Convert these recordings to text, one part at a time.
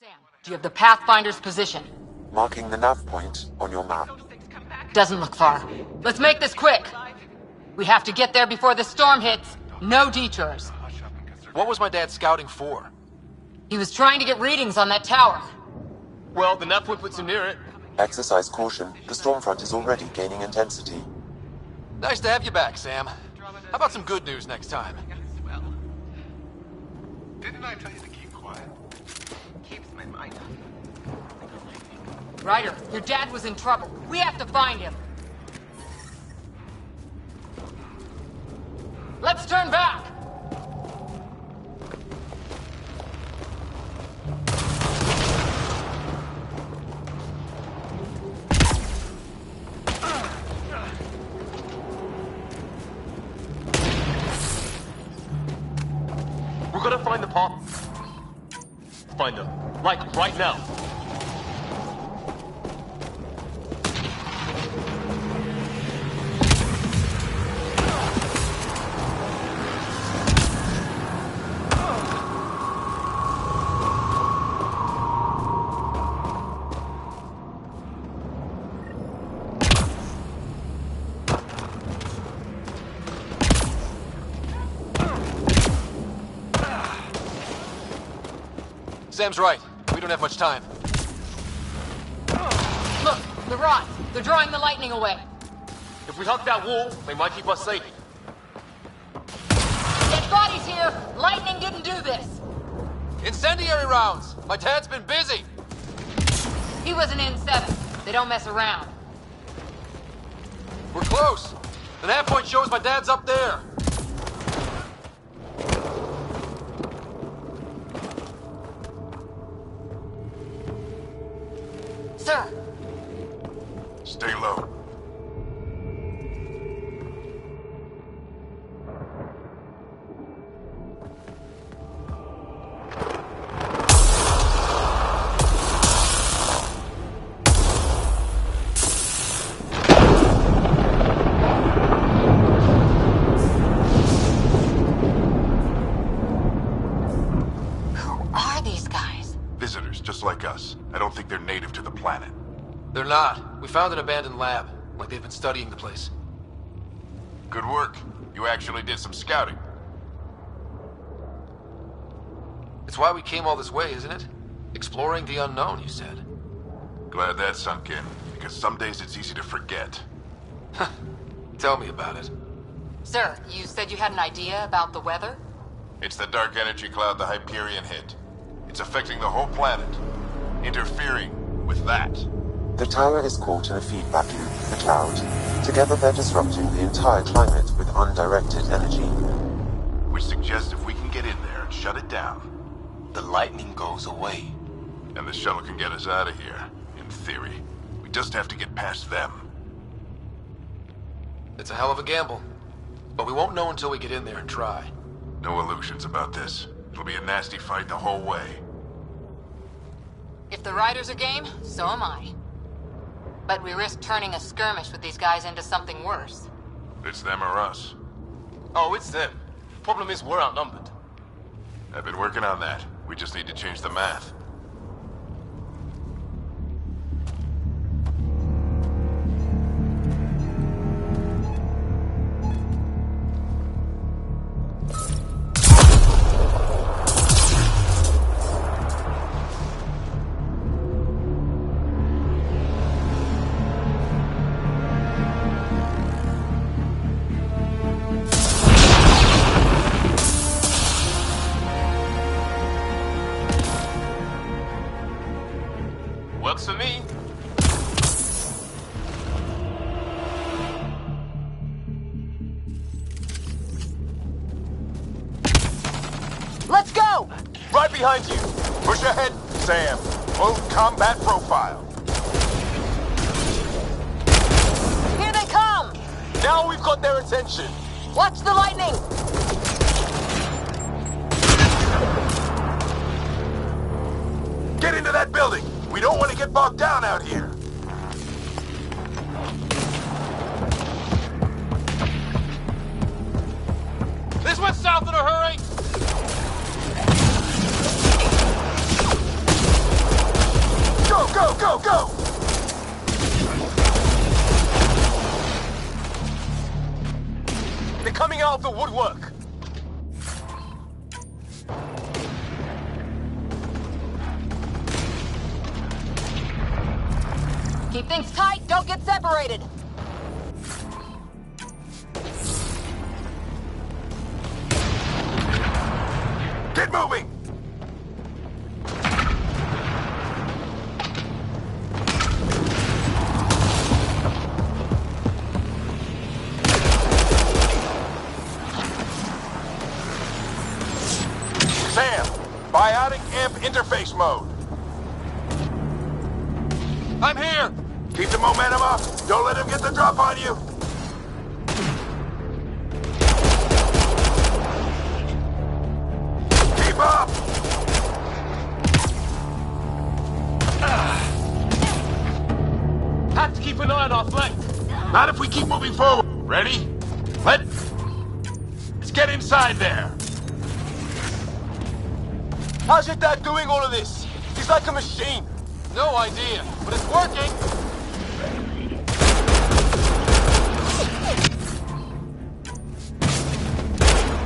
Sam, do you have the Pathfinder's position? Marking the nav point on your map. Doesn't look far. Let's make this quick. We have to get there before the storm hits. No detours. What was my dad scouting for? He was trying to get readings on that tower. Well, the nav point puts him near it. Exercise caution. The storm front is already gaining intensity. Nice to have you back, Sam. How about some good news next time? Didn't I tell you to keep quiet? Keeps my mind on. Ryder, your dad was in trouble. We have to find him. Let's turn back! We're gonna find the pop. Find them. Like, right now. Sam's right. We don't have much time. Look, the rods. They're drawing the lightning away. If we hug that wall, they might keep us safe. Dead bodies here! Lightning didn't do this! Incendiary rounds! My dad's been busy! He was an N7. They don't mess around. We're close! The nav point shows my dad's up there! Sir! Stay low. Who are these guys? Visitors, just like us. I don't think they're native to the planet. They're not. We found an abandoned lab. Like they've been studying the place. Good work. You actually did some scouting. It's why we came all this way, isn't it? Exploring the unknown, you said. Glad that sunk in, because some days it's easy to forget. Tell me about it. Sir, you said you had an idea about the weather? It's the dark energy cloud the Hyperion hit. It's affecting the whole planet. Interfering with that. The tower is caught in a feedback loop with the cloud. Together they're disrupting the entire climate with undirected energy. Which suggests if we can get in there and shut it down, The lightning goes away. and the shuttle can get us out of here, in theory. We just have to get past them. It's a hell of a gamble. But we won't know until we get in there and try. No illusions about this. It'll be a nasty fight the whole way. If the riders are game, so am I. But we risk turning a skirmish with these guys into something worse. It's them or us. Oh, it's them. Problem is, we're outnumbered. I've been working on that. We just need to change the math. Works for me. Let's go! Right behind you. Push ahead, Sam. Full combat profile. Here they come! Now we've got their attention. Watch the lightning! Get into that building. We don't want to get bogged down out here. This went south in a hurry! out of the woodwork. Keep things tight, don't get separated. Get moving! Sam, biotic amp interface mode. I'm here! Keep the momentum up. Don't let him get the drop on you. Keep up! Have to keep an eye on our flank. Not if we keep moving forward. Ready? Let's get inside there. How's your dad doing all of this? He's like a machine. No idea, but it's working!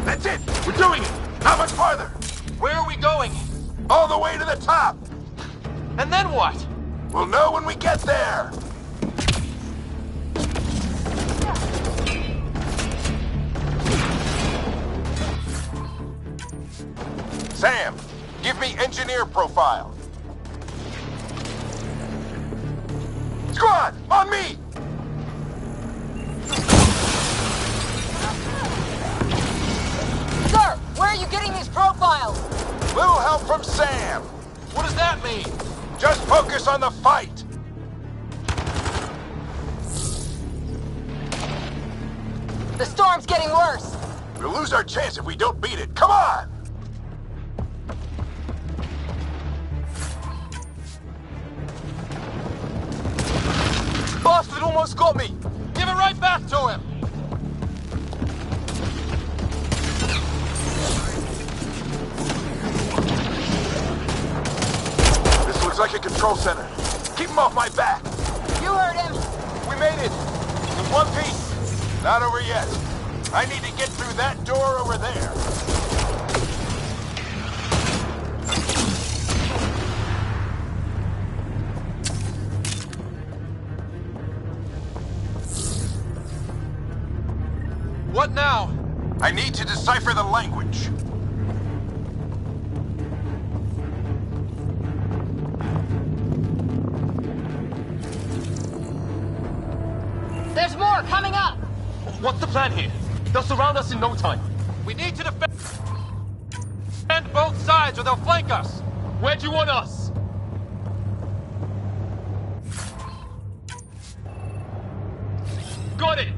That's it! We're doing it! How much farther? Where are we going? All the way to the top! And then what? We'll know when we get there! Sam, give me engineer profile. Squad, on me! Sir, where are you getting these profiles? Little help from Sam. What does that mean? Just focus on the fight. The storm's getting worse. We'll lose our chance if we don't beat it. Come on! Bastard almost got me. Give it right back to him! This looks like a control center. Keep him off my back. You heard him. We made it. In one piece. Not over yet. I need to get through that door over there. What now? I need to decipher the language. There's more coming up. What's the plan here? They'll surround us in no time. We need to defend both sides or they'll flank us! Where do you want us? Got it!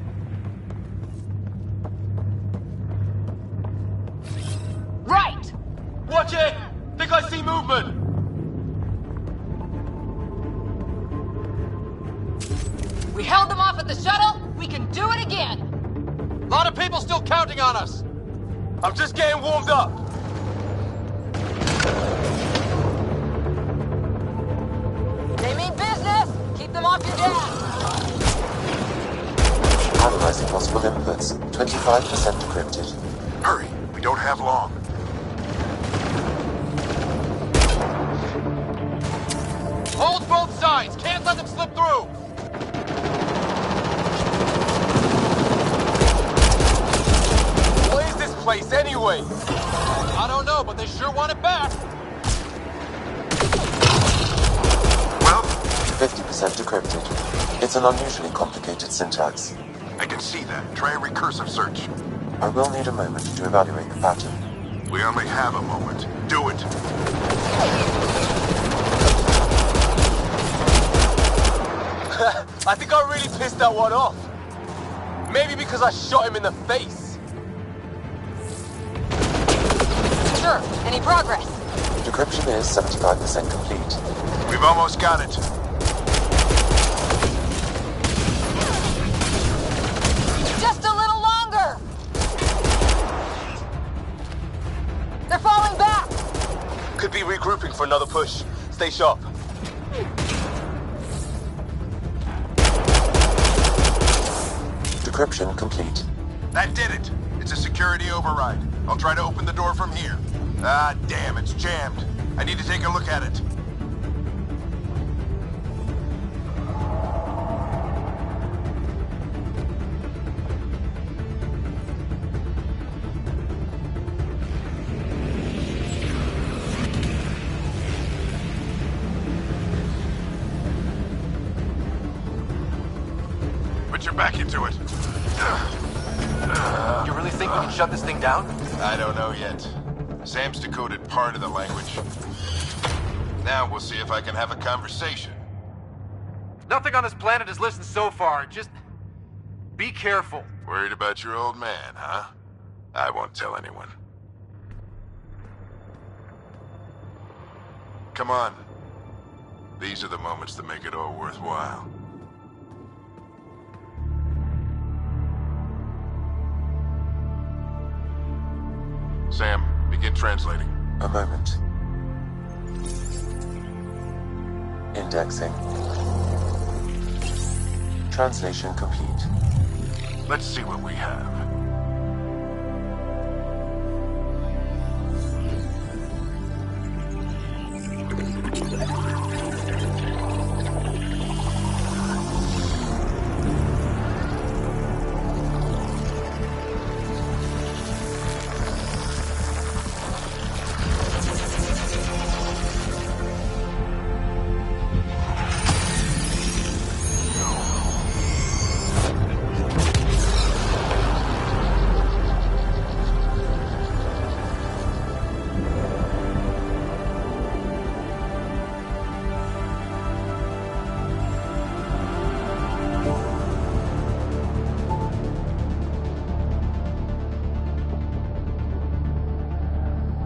Right! Watch it! Think I see movement! We held them off at the shuttle. We can do it again. A lot of people still counting on us! I'm just getting warmed up. They mean business. Keep them off your dad. Analyzing possible inputs. 25% decrypted. Hurry, we don't have long. Hold both sides! Can't let them slip through! What is this place anyway? I don't know, but they sure want it back! Well, 50% decrypted. It's an unusually complicated syntax. I can see that. Try a recursive search. I will need a moment to evaluate the pattern. We only have a moment. Do it. I think I really pissed that one off. Maybe because I shot him in the face. Sure. Any progress? Decryption is 75% complete. We've almost got it. Just a little longer. They're falling back. Could be regrouping for another push. Stay sharp. Decryption complete. That did it. It's a security override. I'll try to open the door from here. Ah, damn, it's jammed. I need to take a look at it. Put your back into it. You really think we can shut this thing down? I don't know yet. Sam's decoded part of the language. Now we'll see if I can have a conversation. Nothing on this planet has listened so far. Just be careful. Worried about your old man, huh? I won't tell anyone. Come on. These are the moments that make it all worthwhile. Sam, begin translating. A moment. Indexing. Translation complete. Let's see what we have.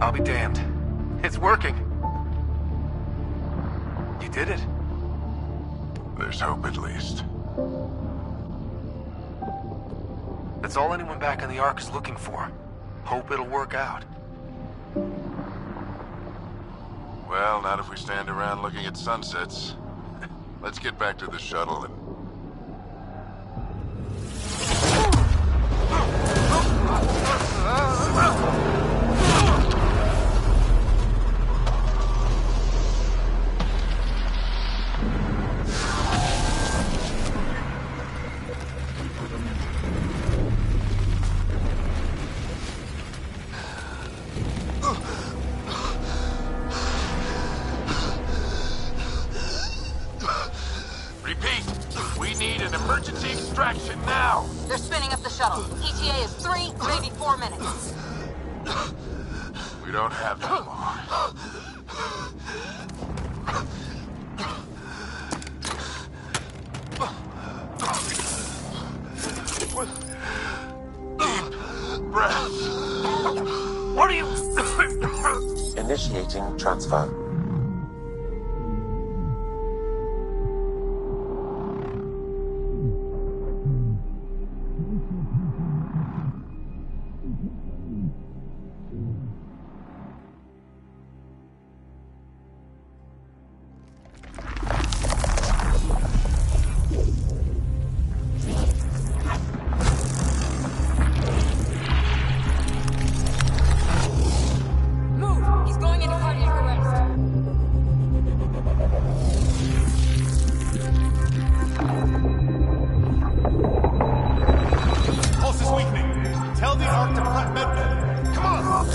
I'll be damned. It's working. You did it. There's hope at least. That's all anyone back in the Ark is looking for. Hope it'll work out. Well, not if we stand around looking at sunsets. Let's get back to the shuttle and... Repeat! We need an emergency extraction now! They're spinning up the shuttle. ETA is 3, maybe 4 minutes. We don't have that long. Deep breath. What are you... Initiating transfer. Move! He's going into cardiac arrest. Pulse is weakening. Tell the Ark to prep medbay. Come on!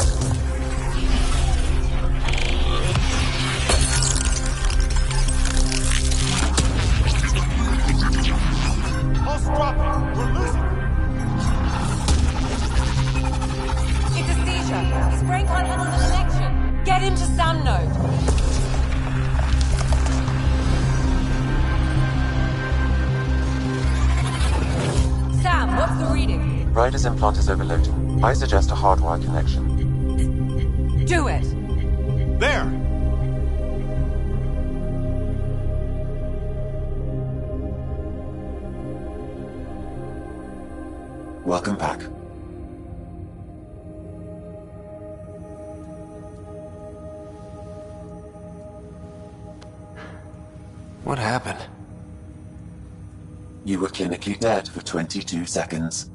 Pulse dropping. We're losing. It's a seizure. His brain can't handle the connection. Get him to sound node. Sam, what's the reading? Rider's implant is overloading. I suggest a hardwire connection. Do it. There! Welcome back. What happened? You were clinically dead for 22 seconds.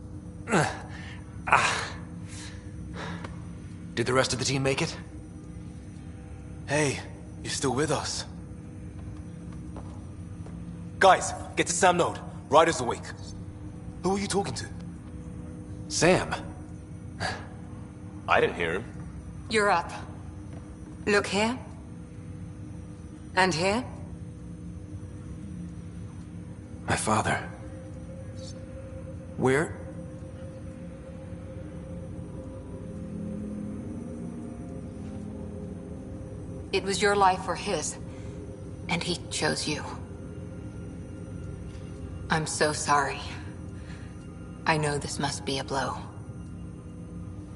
Did the rest of the team make it? Hey, you're still with us. Guys, get to Sam Node. Ryder's awake. Who are you talking to? Sam. I didn't hear him. You're up. Look here. And here. My father. Where? It was your life or his, and he chose you. I'm so sorry. I know this must be a blow.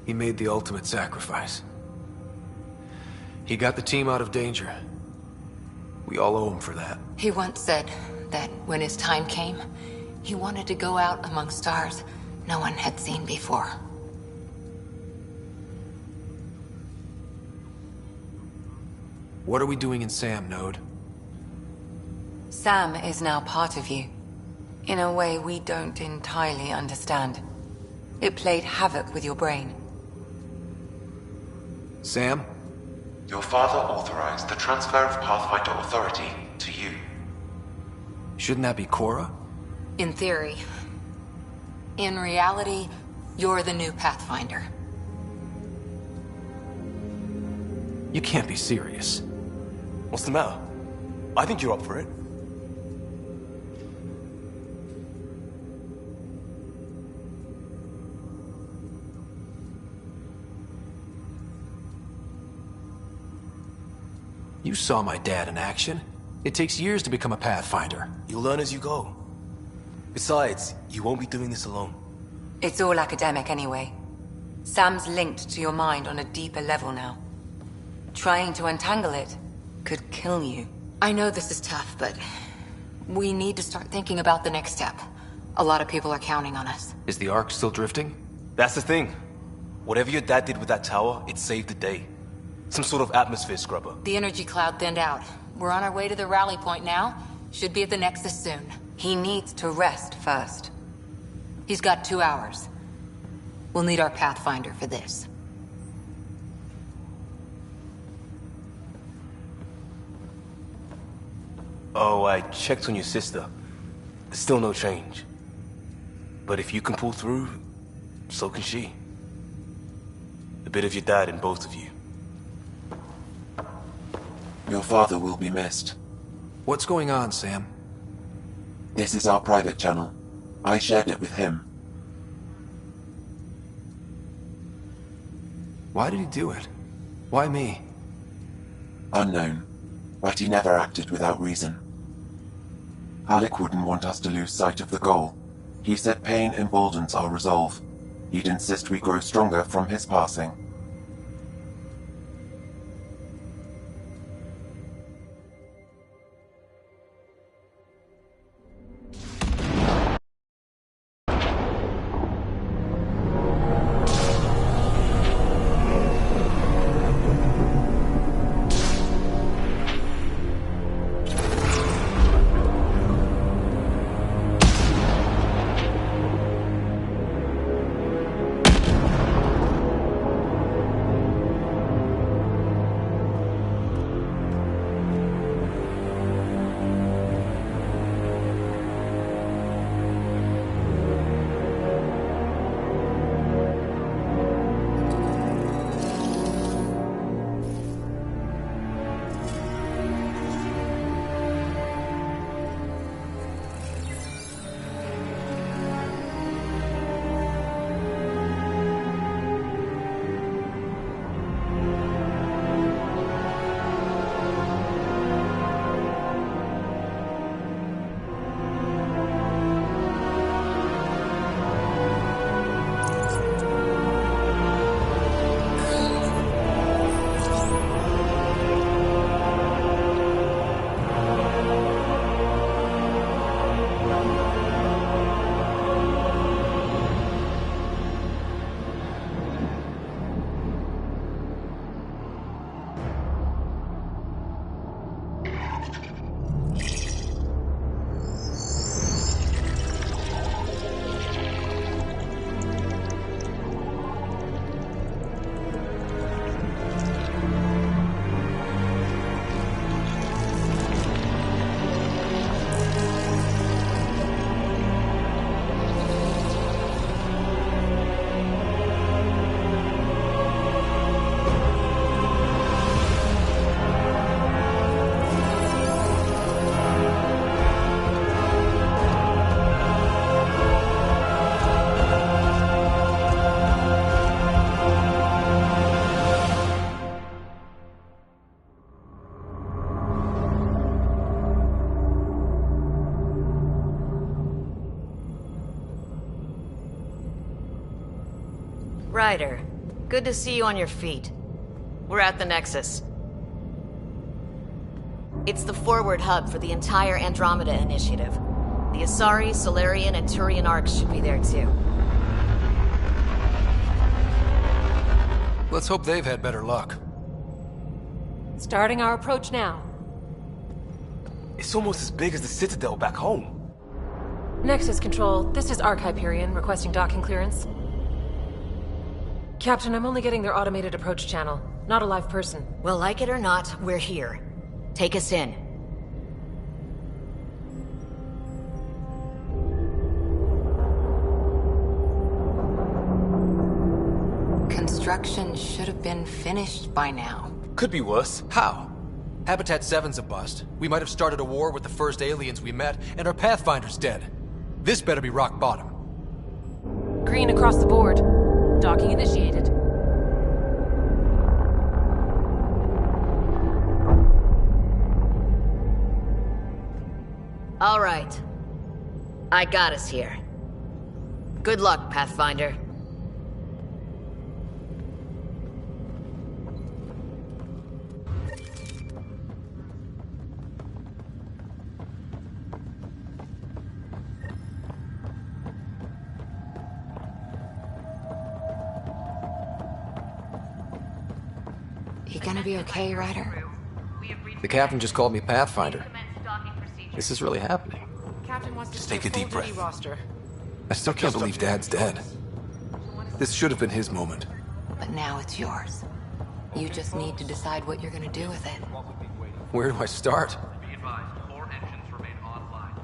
He made the ultimate sacrifice. He got the team out of danger. We all owe him for that. He once said that when his time came, he wanted to go out among stars no one had seen before. What are we doing in Sam, Node? Sam is now part of you, in a way we don't entirely understand. It played havoc with your brain. Sam? Your father authorized the transfer of Pathfinder authority to you. Shouldn't that be Cora? In theory. In reality, you're the new Pathfinder. You can't be serious. What's the matter? I think you're up for it. You saw my dad in action. It takes years to become a Pathfinder. You'll learn as you go. Besides, you won't be doing this alone. It's all academic anyway. Sam's linked to your mind on a deeper level now. Trying to untangle it could kill you. I know this is tough, but we need to start thinking about the next step. A lot of people are counting on us. Is the Ark still drifting? That's the thing. Whatever your dad did with that tower, it saved the day. Some sort of atmosphere scrubber. The energy cloud thinned out. We're on our way to the rally point now. Should be at the Nexus soon. He needs to rest first. He's got 2 hours. We'll need our Pathfinder for this. Oh, I checked on your sister. Still no change. But if you can pull through, so can she. A bit of your dad in both of you. Your father will be missed. What's going on, Sam? This is our private channel. I shared it with him. Why did he do it? Why me? Unknown, but he never acted without reason. Alec wouldn't want us to lose sight of the goal. He said pain emboldens our resolve. He'd insist we grow stronger from his passing. Ryder, good to see you on your feet. We're at the Nexus. It's the forward hub for the entire Andromeda initiative. The Asari, Solarian, and Turian arcs should be there too. Let's hope they've had better luck. Starting our approach now. It's almost as big as the Citadel back home. Nexus Control, this is Arc Hyperion requesting docking clearance. Captain, I'm only getting their automated approach channel, not a live person. Well, like it or not, we're here. Take us in. Construction should have been finished by now. Could be worse. How? Habitat 7's a bust. We might have started a war with the first aliens we met, and our Pathfinder's dead. This better be rock bottom. Green across the board. Docking initiated. All right. I got us here. Good luck, Pathfinder. You gonna be okay, Ryder? The captain just called me Pathfinder. This is really happening. Just take a deep breath. I still can't believe Dad's dead. This should have been his moment. But now it's yours. You just need to decide what you're gonna do with it. Where do I start? Be advised, 4 engines remain online.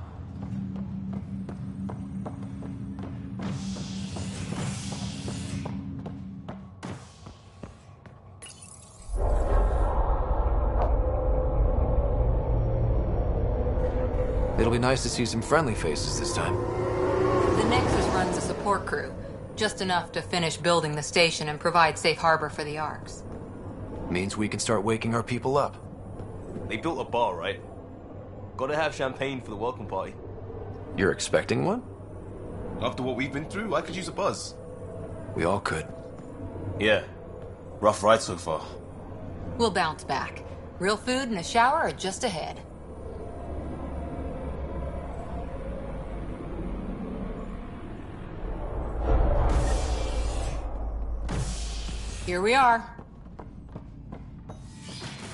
It'll be nice to see some friendly faces this time. The Nexus runs a support crew. Just enough to finish building the station and provide safe harbor for the Arks. Means we can start waking our people up. They built a bar, right? Gotta have champagne for the welcome party. You're expecting one? After what we've been through, I could use a buzz. We all could. Yeah. Rough ride so far. We'll bounce back. Real food and a shower are just ahead. Here we are.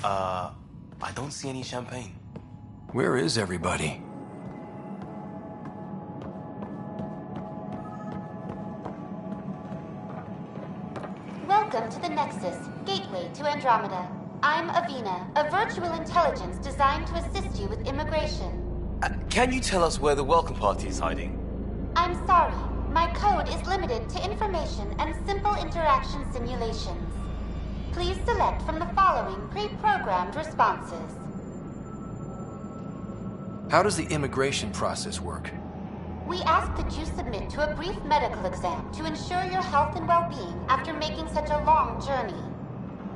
I don't see any champagne. Where is everybody? Welcome to the Nexus, gateway to Andromeda. I'm Avina, a virtual intelligence designed to assist you with immigration. Can you tell us where the welcome party is hiding? I'm sorry, my code is limited to information and simple interaction simulations. Please select from the following pre-programmed responses. How does the immigration process work? We ask that you submit to a brief medical exam to ensure your health and well-being after making such a long journey.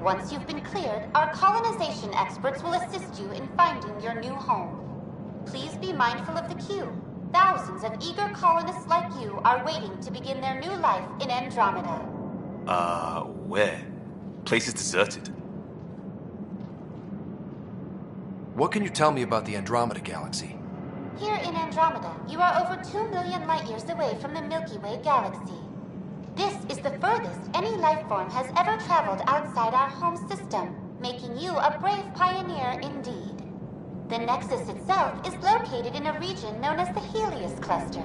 Once you've been cleared, our colonization experts will assist you in finding your new home. Please be mindful of the queue. Thousands of eager colonists like you are waiting to begin their new life in Andromeda. Where? Place is deserted. What can you tell me about the Andromeda galaxy? Here in Andromeda, you are over 2 million light-years away from the Milky Way galaxy. This is the furthest any life form has ever traveled outside our home system, making you a brave pioneer indeed. The Nexus itself is located in a region known as the Helios Cluster.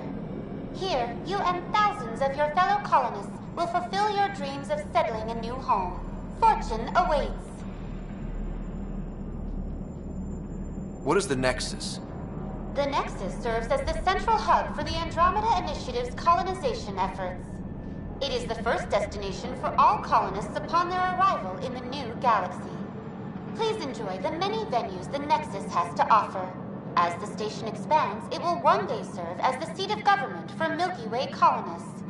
Here, you and thousands of your fellow colonists will fulfill your dreams of settling a new home. Fortune awaits. What is the Nexus? The Nexus serves as the central hub for the Andromeda Initiative's colonization efforts. It is the first destination for all colonists upon their arrival in the new galaxy. Please enjoy the many venues the Nexus has to offer. As the station expands, it will one day serve as the seat of government for Milky Way colonists.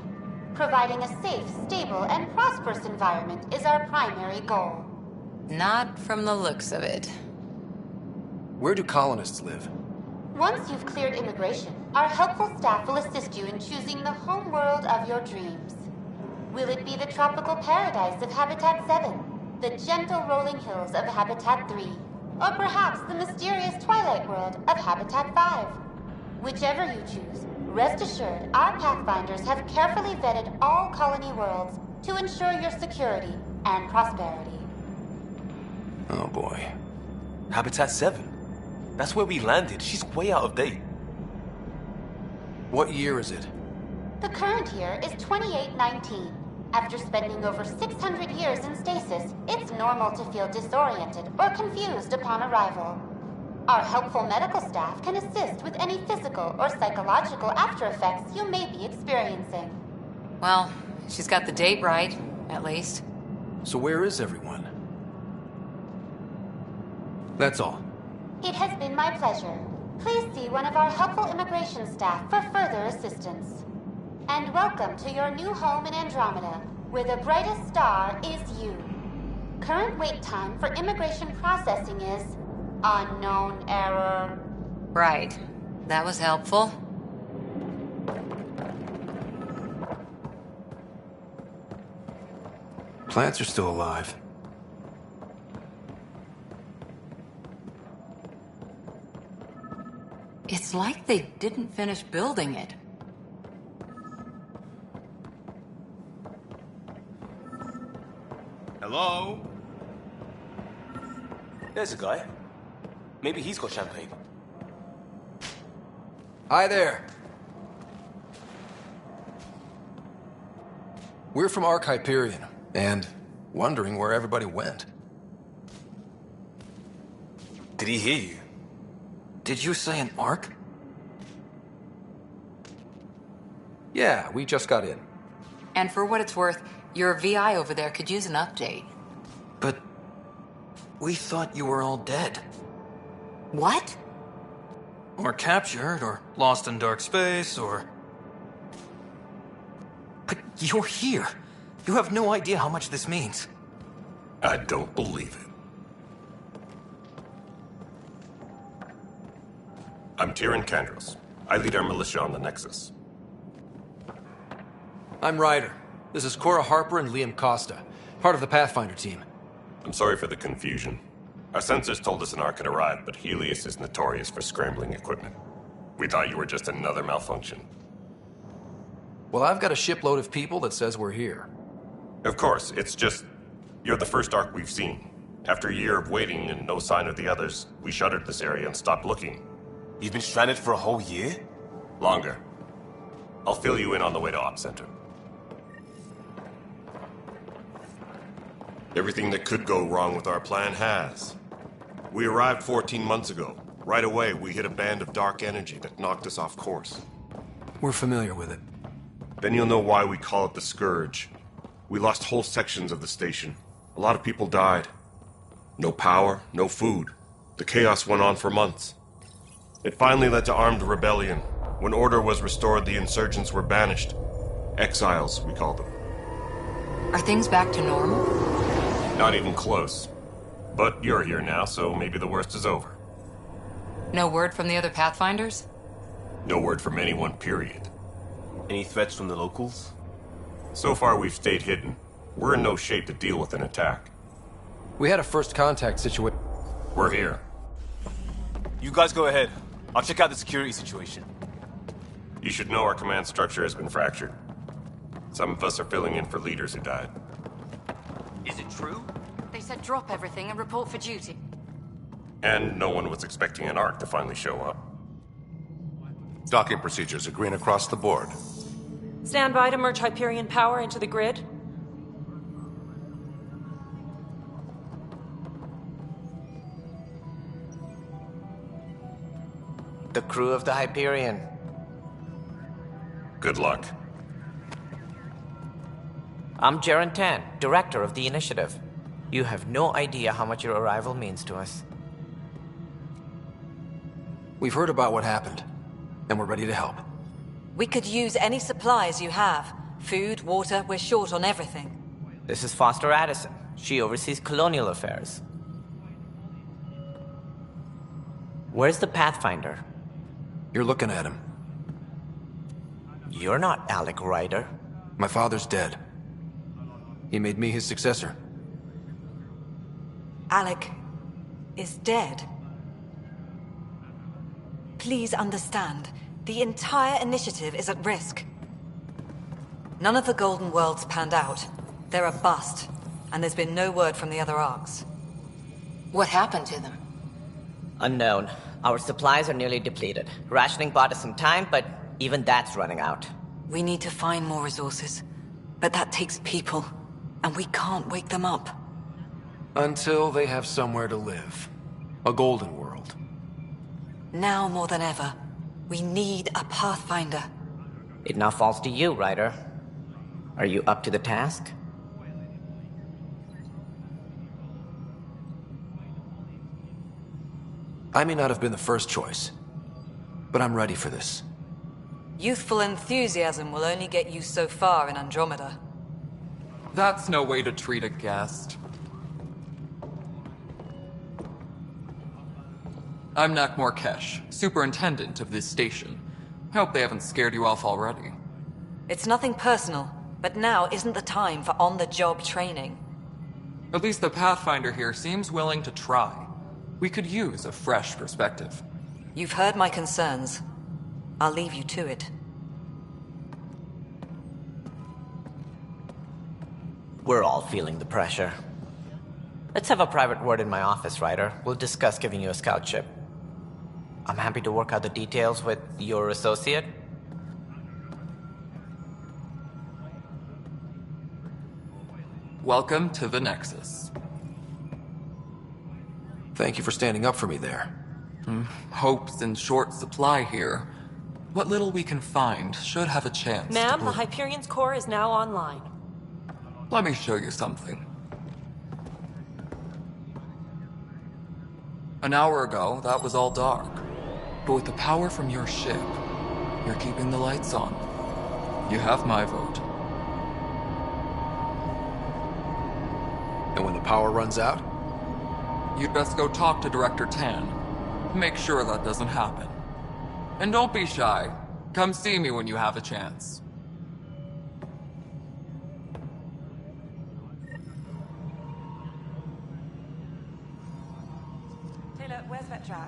Providing a safe, stable, and prosperous environment is our primary goal. Not from the looks of it. Where do colonists live? Once you've cleared immigration, our helpful staff will assist you in choosing the home world of your dreams. Will it be the tropical paradise of Habitat 7, the gentle rolling hills of Habitat 3, or perhaps the mysterious twilight world of Habitat 5? Whichever you choose, rest assured our Pathfinders have carefully vetted all colony worlds to ensure your security and prosperity. Oh boy. Habitat 7? That's where we landed. She's way out of date. What year is it? The current year is 2819. After spending over 600 years in stasis, it's normal to feel disoriented or confused upon arrival. Our helpful medical staff can assist with any physical or psychological aftereffects you may be experiencing. Well, she's got the date right, at least. So where is everyone? That's all. It has been my pleasure. Please see one of our helpful immigration staff for further assistance. And welcome to your new home in Andromeda, where the brightest star is you. Current wait time for immigration processing is unknown error. Right. That was helpful. Plants are still alive. It's like they didn't finish building it. Hello? There's a guy. Maybe he's got champagne. Hi there. We're from Ark Hyperion, and wondering where everybody went. Did he hear you? Did you say an Ark? Yeah, we just got in. And for what it's worth, your VI over there could use an update. But we thought you were all dead. What? Or captured, or lost in dark space, or... But you're here. You have no idea how much this means. I don't believe it. I'm Tyrion Kandros. I lead our militia on the Nexus. I'm Ryder. This is Cora Harper and Liam Costa, part of the Pathfinder team. I'm sorry for the confusion. Our sensors told us an Ark had arrived, but Helios is notorious for scrambling equipment. We thought you were just another malfunction. Well, I've got a shipload of people that says we're here. Of course, it's just... you're the first Ark we've seen. After a year of waiting and no sign of the others, we shuttered this area and stopped looking. You've been stranded for a whole year? Longer. I'll fill you in on the way to Op Center. Everything that could go wrong with our plan has. We arrived 14 months ago. Right away, we hit a band of dark energy that knocked us off course. We're familiar with it. Then you'll know why we call it the Scourge. We lost whole sections of the station. A lot of people died. No power, no food. The chaos went on for months. It finally led to armed rebellion. When order was restored, the insurgents were banished. Exiles, we call them. Are things back to normal? Not even close. But you're here now, so maybe the worst is over. No word from the other Pathfinders? No word from anyone, period. Any threats from the locals? So far, we've stayed hidden. We're in no shape to deal with an attack. We had a first contact situation. We're here. You guys go ahead. I'll check out the security situation. You should know our command structure has been fractured. Some of us are filling in for leaders who died. Is it true? They said drop everything and report for duty. And no one was expecting an Ark to finally show up. Docking procedures are green across the board. Stand by to merge Hyperion power into the grid. The crew of the Hyperion. Good luck. I'm Jaren Tan, director of the initiative. You have no idea how much your arrival means to us. We've heard about what happened, and we're ready to help. We could use any supplies you have. Food, water, we're short on everything. This is Foster Addison. She oversees colonial affairs. Where's the Pathfinder? You're looking at him. You're not Alec Ryder. My father's dead. He made me his successor. Alec is dead. Please understand, the entire initiative is at risk. None of the Golden Worlds panned out. They're a bust, and there's been no word from the other arcs. What happened to them? Unknown. Our supplies are nearly depleted. Rationing bought us some time, but even that's running out. We need to find more resources, but that takes people, and we can't wake them up. Until they have somewhere to live. A Golden World. Now more than ever, we need a Pathfinder. It now falls to you, Ryder. Are you up to the task? I may not have been the first choice, but I'm ready for this. Youthful enthusiasm will only get you so far in Andromeda. That's no way to treat a guest. I'm Nak Morkesh, superintendent of this station. I hope they haven't scared you off already. It's nothing personal, but now isn't the time for on-the-job training. At least the Pathfinder here seems willing to try. We could use a fresh perspective. You've heard my concerns. I'll leave you to it. We're all feeling the pressure. Let's have a private word in my office, Ryder. We'll discuss giving you a scout ship. I'm happy to work out the details with your associate. Welcome to the Nexus. Thank you for standing up for me there. Hope's in short supply here. What little we can find should have a chance. Ma'am, the Hyperion's core is now online. Let me show you something. An hour ago, that was all dark. But with the power from your ship, you're keeping the lights on. You have my vote. And when the power runs out? You'd best go talk to Director Tan. Make sure that doesn't happen. And don't be shy. Come see me when you have a chance. Taylor, where's Vetra?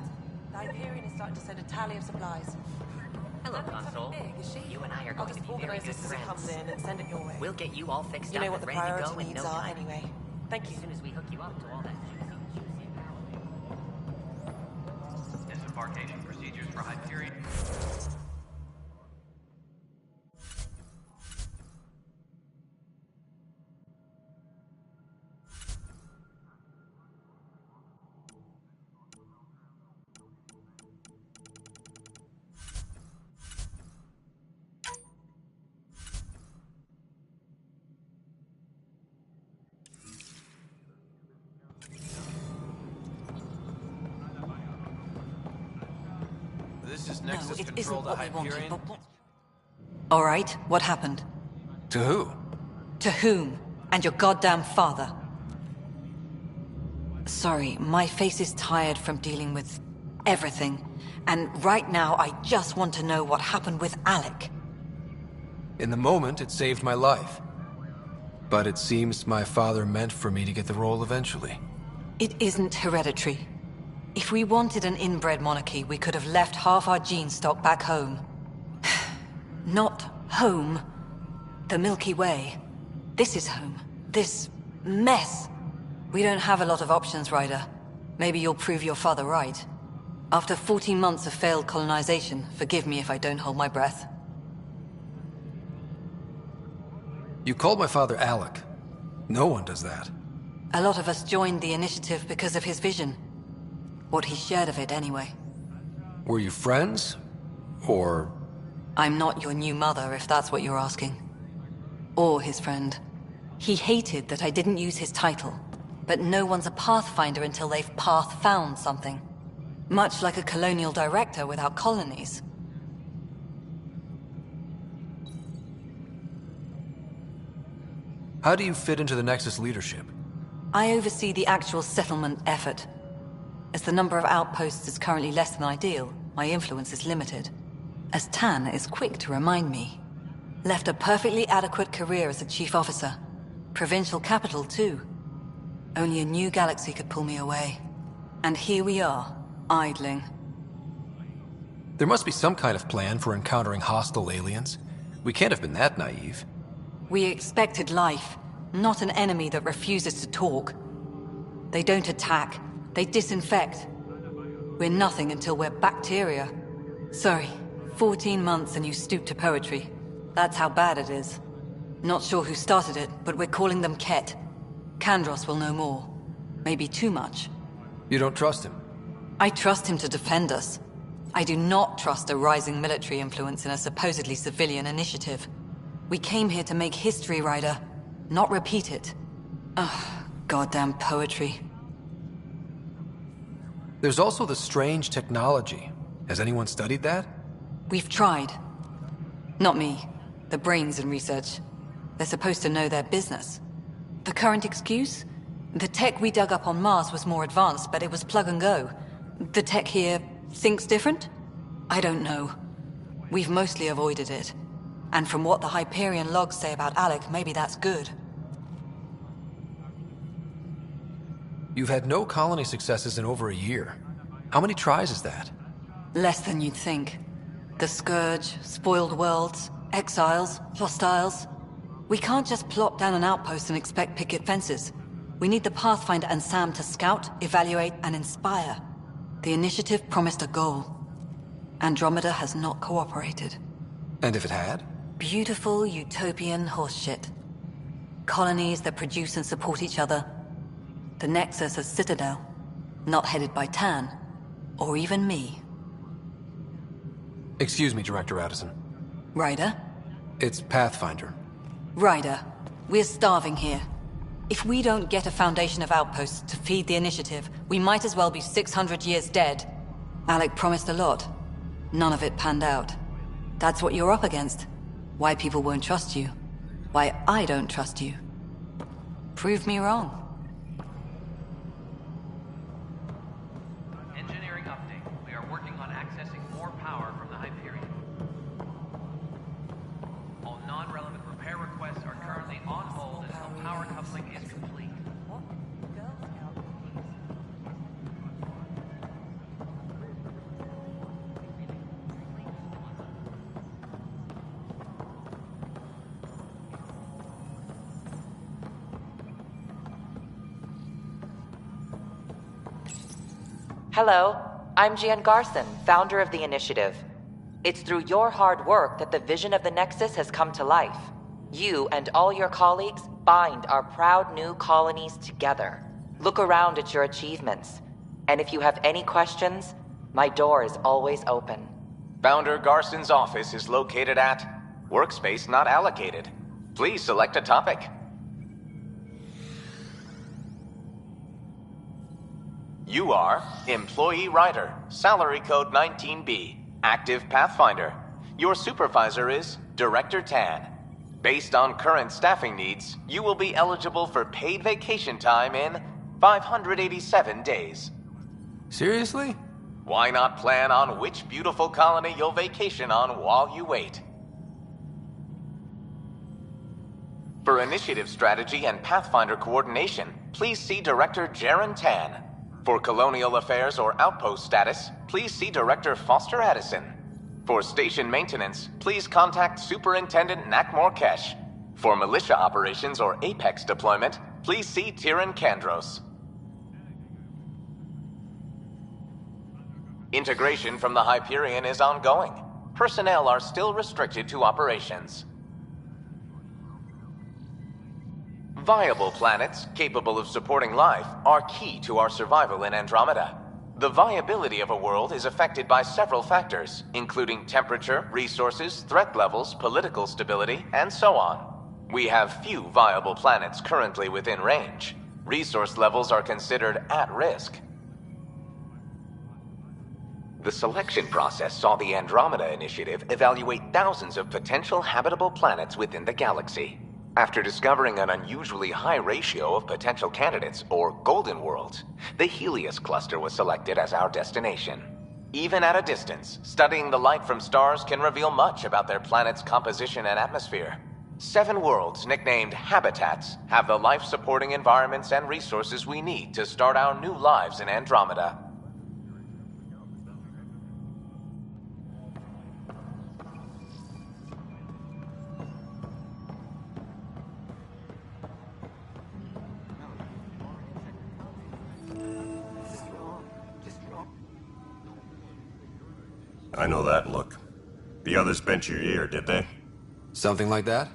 The Hyperion is starting to send a tally of supplies. Hello, Console. Big, is she? You and I are I'll going to just be very organize good this as it friends. comes in and send it your way. We'll get you all fixed You up know what and the ready to priority go in needs no are time. anyway. Thank you. As soon as we hook you up to all that juicy power. Disembarkation procedures for Hyperion. This is Nexus it Control isn't to what we wanted, Hyperion. but all right, what happened? To who? To whom? And your goddamn father. Sorry, my face is tired from dealing with everything. And right now, I just want to know what happened with Alec. In the moment, it saved my life. But it seems my father meant for me to get the role eventually. It isn't hereditary. If we wanted an inbred monarchy, we could have left half our gene stock back home. Not home. The Milky Way. This is home. This mess. We don't have a lot of options, Ryder. Maybe you'll prove your father right. After 14 months of failed colonization, forgive me if I don't hold my breath. You called my father Alec. No one does that. A lot of us joined the initiative because of his vision. What he shared of it, anyway. Were you friends? Or... I'm not your new mother, if that's what you're asking. Or his friend. He hated that I didn't use his title. But no one's a Pathfinder until they've path-found something. Much like a colonial director without colonies. How do you fit into the Nexus leadership? I oversee the actual settlement effort. As the number of outposts is currently less than ideal, my influence is limited. As Tan is quick to remind me. Left a perfectly adequate career as a chief officer. Provincial capital, too. Only a new galaxy could pull me away. And here we are, idling. There must be some kind of plan for encountering hostile aliens. We can't have been that naive. We expected life, not an enemy that refuses to talk. They don't attack, they disinfect. We're nothing until we're bacteria. Sorry, 14 months and you stoop to poetry. That's how bad it is. Not sure who started it, but we're calling them Ket. Kandros will know more. Maybe too much. You don't trust him? I trust him to defend us. I do not trust a rising military influence in a supposedly civilian initiative. We came here to make history, Ryder, not repeat it. Ugh, goddamn poetry. There's also the strange technology. Has anyone studied that? We've tried. Not me. The brains in research. They're supposed to know their business. The current excuse? The tech we dug up on Mars was more advanced, but it was plug and go. The tech here thinks different? I don't know. We've mostly avoided it. And from what the Hyperion logs say about Alec, maybe that's good. You've had no colony successes in over a year. How many tries is that? Less than you'd think. The Scourge, spoiled worlds, exiles, hostiles. We can't just plop down an outpost and expect picket fences. We need the Pathfinder and Sam to scout, evaluate, and inspire. The initiative promised a goal. Andromeda has not cooperated. And if it had? Beautiful utopian horseshit. Colonies that produce and support each other. The Nexus as Citadel. Not headed by Tan. Or even me. Excuse me, Director Addison. Ryder? It's Pathfinder. Ryder, we're starving here. If we don't get a foundation of outposts to feed the initiative, we might as well be 600 years dead. Alec promised a lot. None of it panned out. That's what you're up against. Why people won't trust you. Why I don't trust you. Prove me wrong. Engineering update. We are working on accessing more power from the Hyperion. All non-relevant repair requests are currently on hold until power coupling is complete. Hello, I'm Gian Garson, founder of the initiative. It's through your hard work that the vision of the Nexus has come to life. You and all your colleagues bind our proud new colonies together. Look around at your achievements. And if you have any questions, my door is always open. Founder Garson's office is located at Workspace Not Allocated. Please select a topic. You are Employee Rider, Salary Code 19B, Active Pathfinder. Your supervisor is Director Tan. Based on current staffing needs, you will be eligible for paid vacation time in 587 days. Seriously? Why not plan on which beautiful colony you'll vacation on while you wait? For initiative strategy and Pathfinder coordination, please see Director Jaren Tan. For colonial affairs or outpost status, please see Director Foster Addison. For station maintenance, please contact Superintendent Nakmor Kesh. For militia operations or Apex deployment, please see Tyran Kandros. Integration from the Hyperion is ongoing. Personnel are still restricted to operations. Viable planets capable of supporting life are key to our survival in Andromeda. The viability of a world is affected by several factors, including temperature, resources, threat levels, political stability, and so on. We have few viable planets currently within range. Resource levels are considered at risk. The selection process saw the Andromeda Initiative evaluate thousands of potential habitable planets within the galaxy. After discovering an unusually high ratio of potential candidates, or golden worlds, the Helios cluster was selected as our destination. Even at a distance, studying the light from stars can reveal much about their planet's composition and atmosphere. 7 worlds, nicknamed habitats, have the life-supporting environments and resources we need to start our new lives in Andromeda. I know that look. The others bent your ear, did they? Something like that?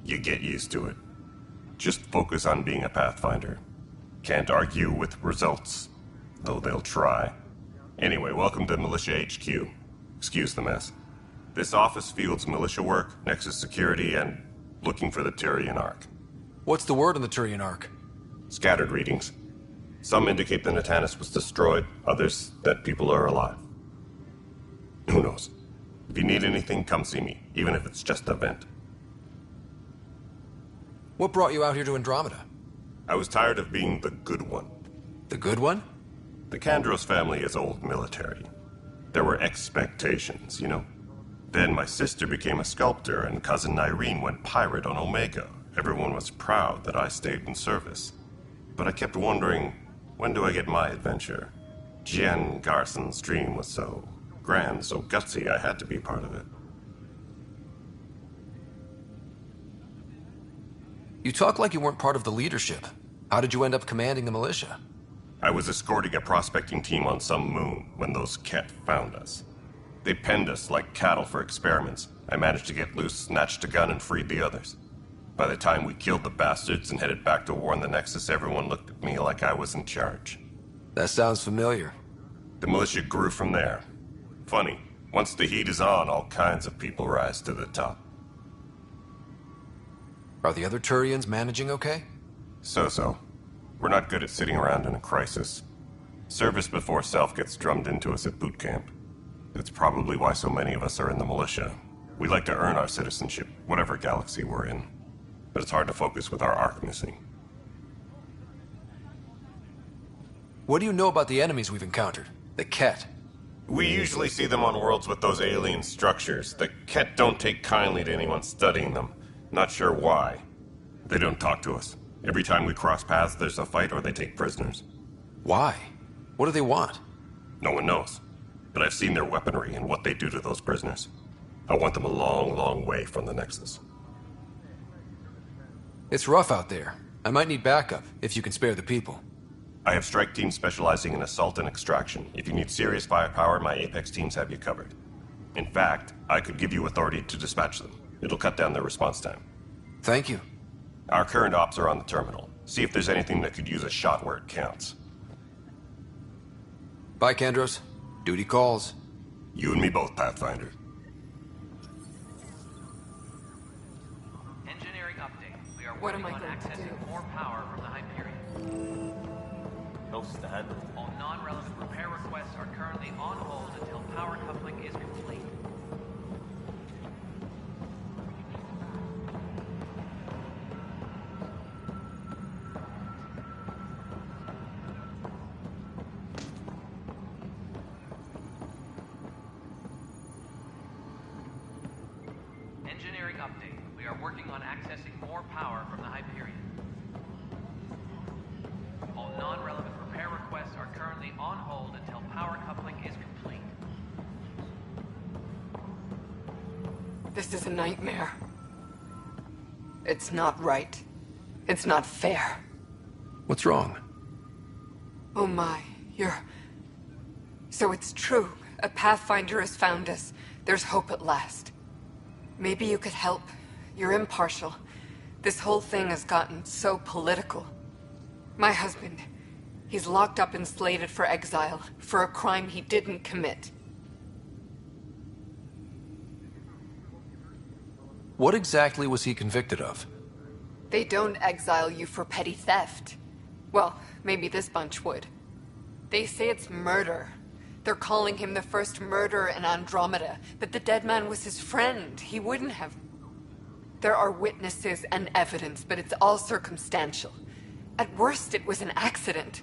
You get used to it. Just focus on being a Pathfinder. Can't argue with results, though they'll try. Anyway, welcome to Militia HQ. Excuse the mess. This office fields militia work, Nexus security, and looking for the Turian Ark. What's the word on the Turian Ark? Scattered readings. Some indicate the Natanus was destroyed, others that people are alive. Who knows? If you need anything, come see me, even if it's just a vent. What brought you out here to Andromeda? I was tired of being the good one. The good one? The Kandros family is old military. There were expectations, you know? Then my sister became a sculptor and cousin Irene went pirate on Omega. Everyone was proud that I stayed in service. But I kept wondering, when do I get my adventure? Jian Garson's dream was so grand, so gutsy, I had to be part of it. You talk like you weren't part of the leadership. How did you end up commanding the militia? I was escorting a prospecting team on some moon when those Ket found us. They penned us like cattle for experiments. I managed to get loose, snatched a gun, and freed the others. By the time we killed the bastards and headed back to warn the Nexus, everyone looked at me like I was in charge. That sounds familiar. The militia grew from there. Funny, once the heat is on, all kinds of people rise to the top. Are the other Turians managing okay? So-so. We're not good at sitting around in a crisis. Service before self gets drummed into us at boot camp. That's probably why so many of us are in the militia. We like to earn our citizenship, whatever galaxy we're in. But it's hard to focus with our arc missing. What do you know about the enemies we've encountered? The Ket? We usually see them on worlds with those alien structures. The Ket don't take kindly to anyone studying them. Not sure why. They don't talk to us. Every time we cross paths, there's a fight or they take prisoners. Why? What do they want? No one knows. But I've seen their weaponry and what they do to those prisoners. I want them a long, long way from the Nexus. It's rough out there. I might need backup, if you can spare the people. I have strike teams specializing in assault and extraction. If you need serious firepower, my Apex teams have you covered. In fact, I could give you authority to dispatch them. It'll cut down their response time. Thank you. Our current ops are on the terminal. See if there's anything that could use a shot where it counts. Bye, Kandros. Duty calls. You and me both, Pathfinder. Engineering update. We are What am working I on going to accessing do? more power from the Hyperion. No stand. All non-relevant repair requests are currently on hold until power coupling is complete. Engineering update. We are working on accessing more power from the Hyperion. All non-relevant repair requests are currently on hold until power coupling is complete. This is a nightmare. It's not right. It's not fair. What's wrong? Oh my, So it's true. A Pathfinder has found us. There's hope at last. Maybe you could help. You're impartial. This whole thing has gotten so political. My husband, he's locked up and slated for exile for a crime he didn't commit. What exactly was he convicted of? They don't exile you for petty theft. Well, maybe this bunch would. They say it's murder. They're calling him the first murderer in Andromeda, but the dead man was his friend. He wouldn't have... There are witnesses and evidence, but it's all circumstantial. At worst, it was an accident.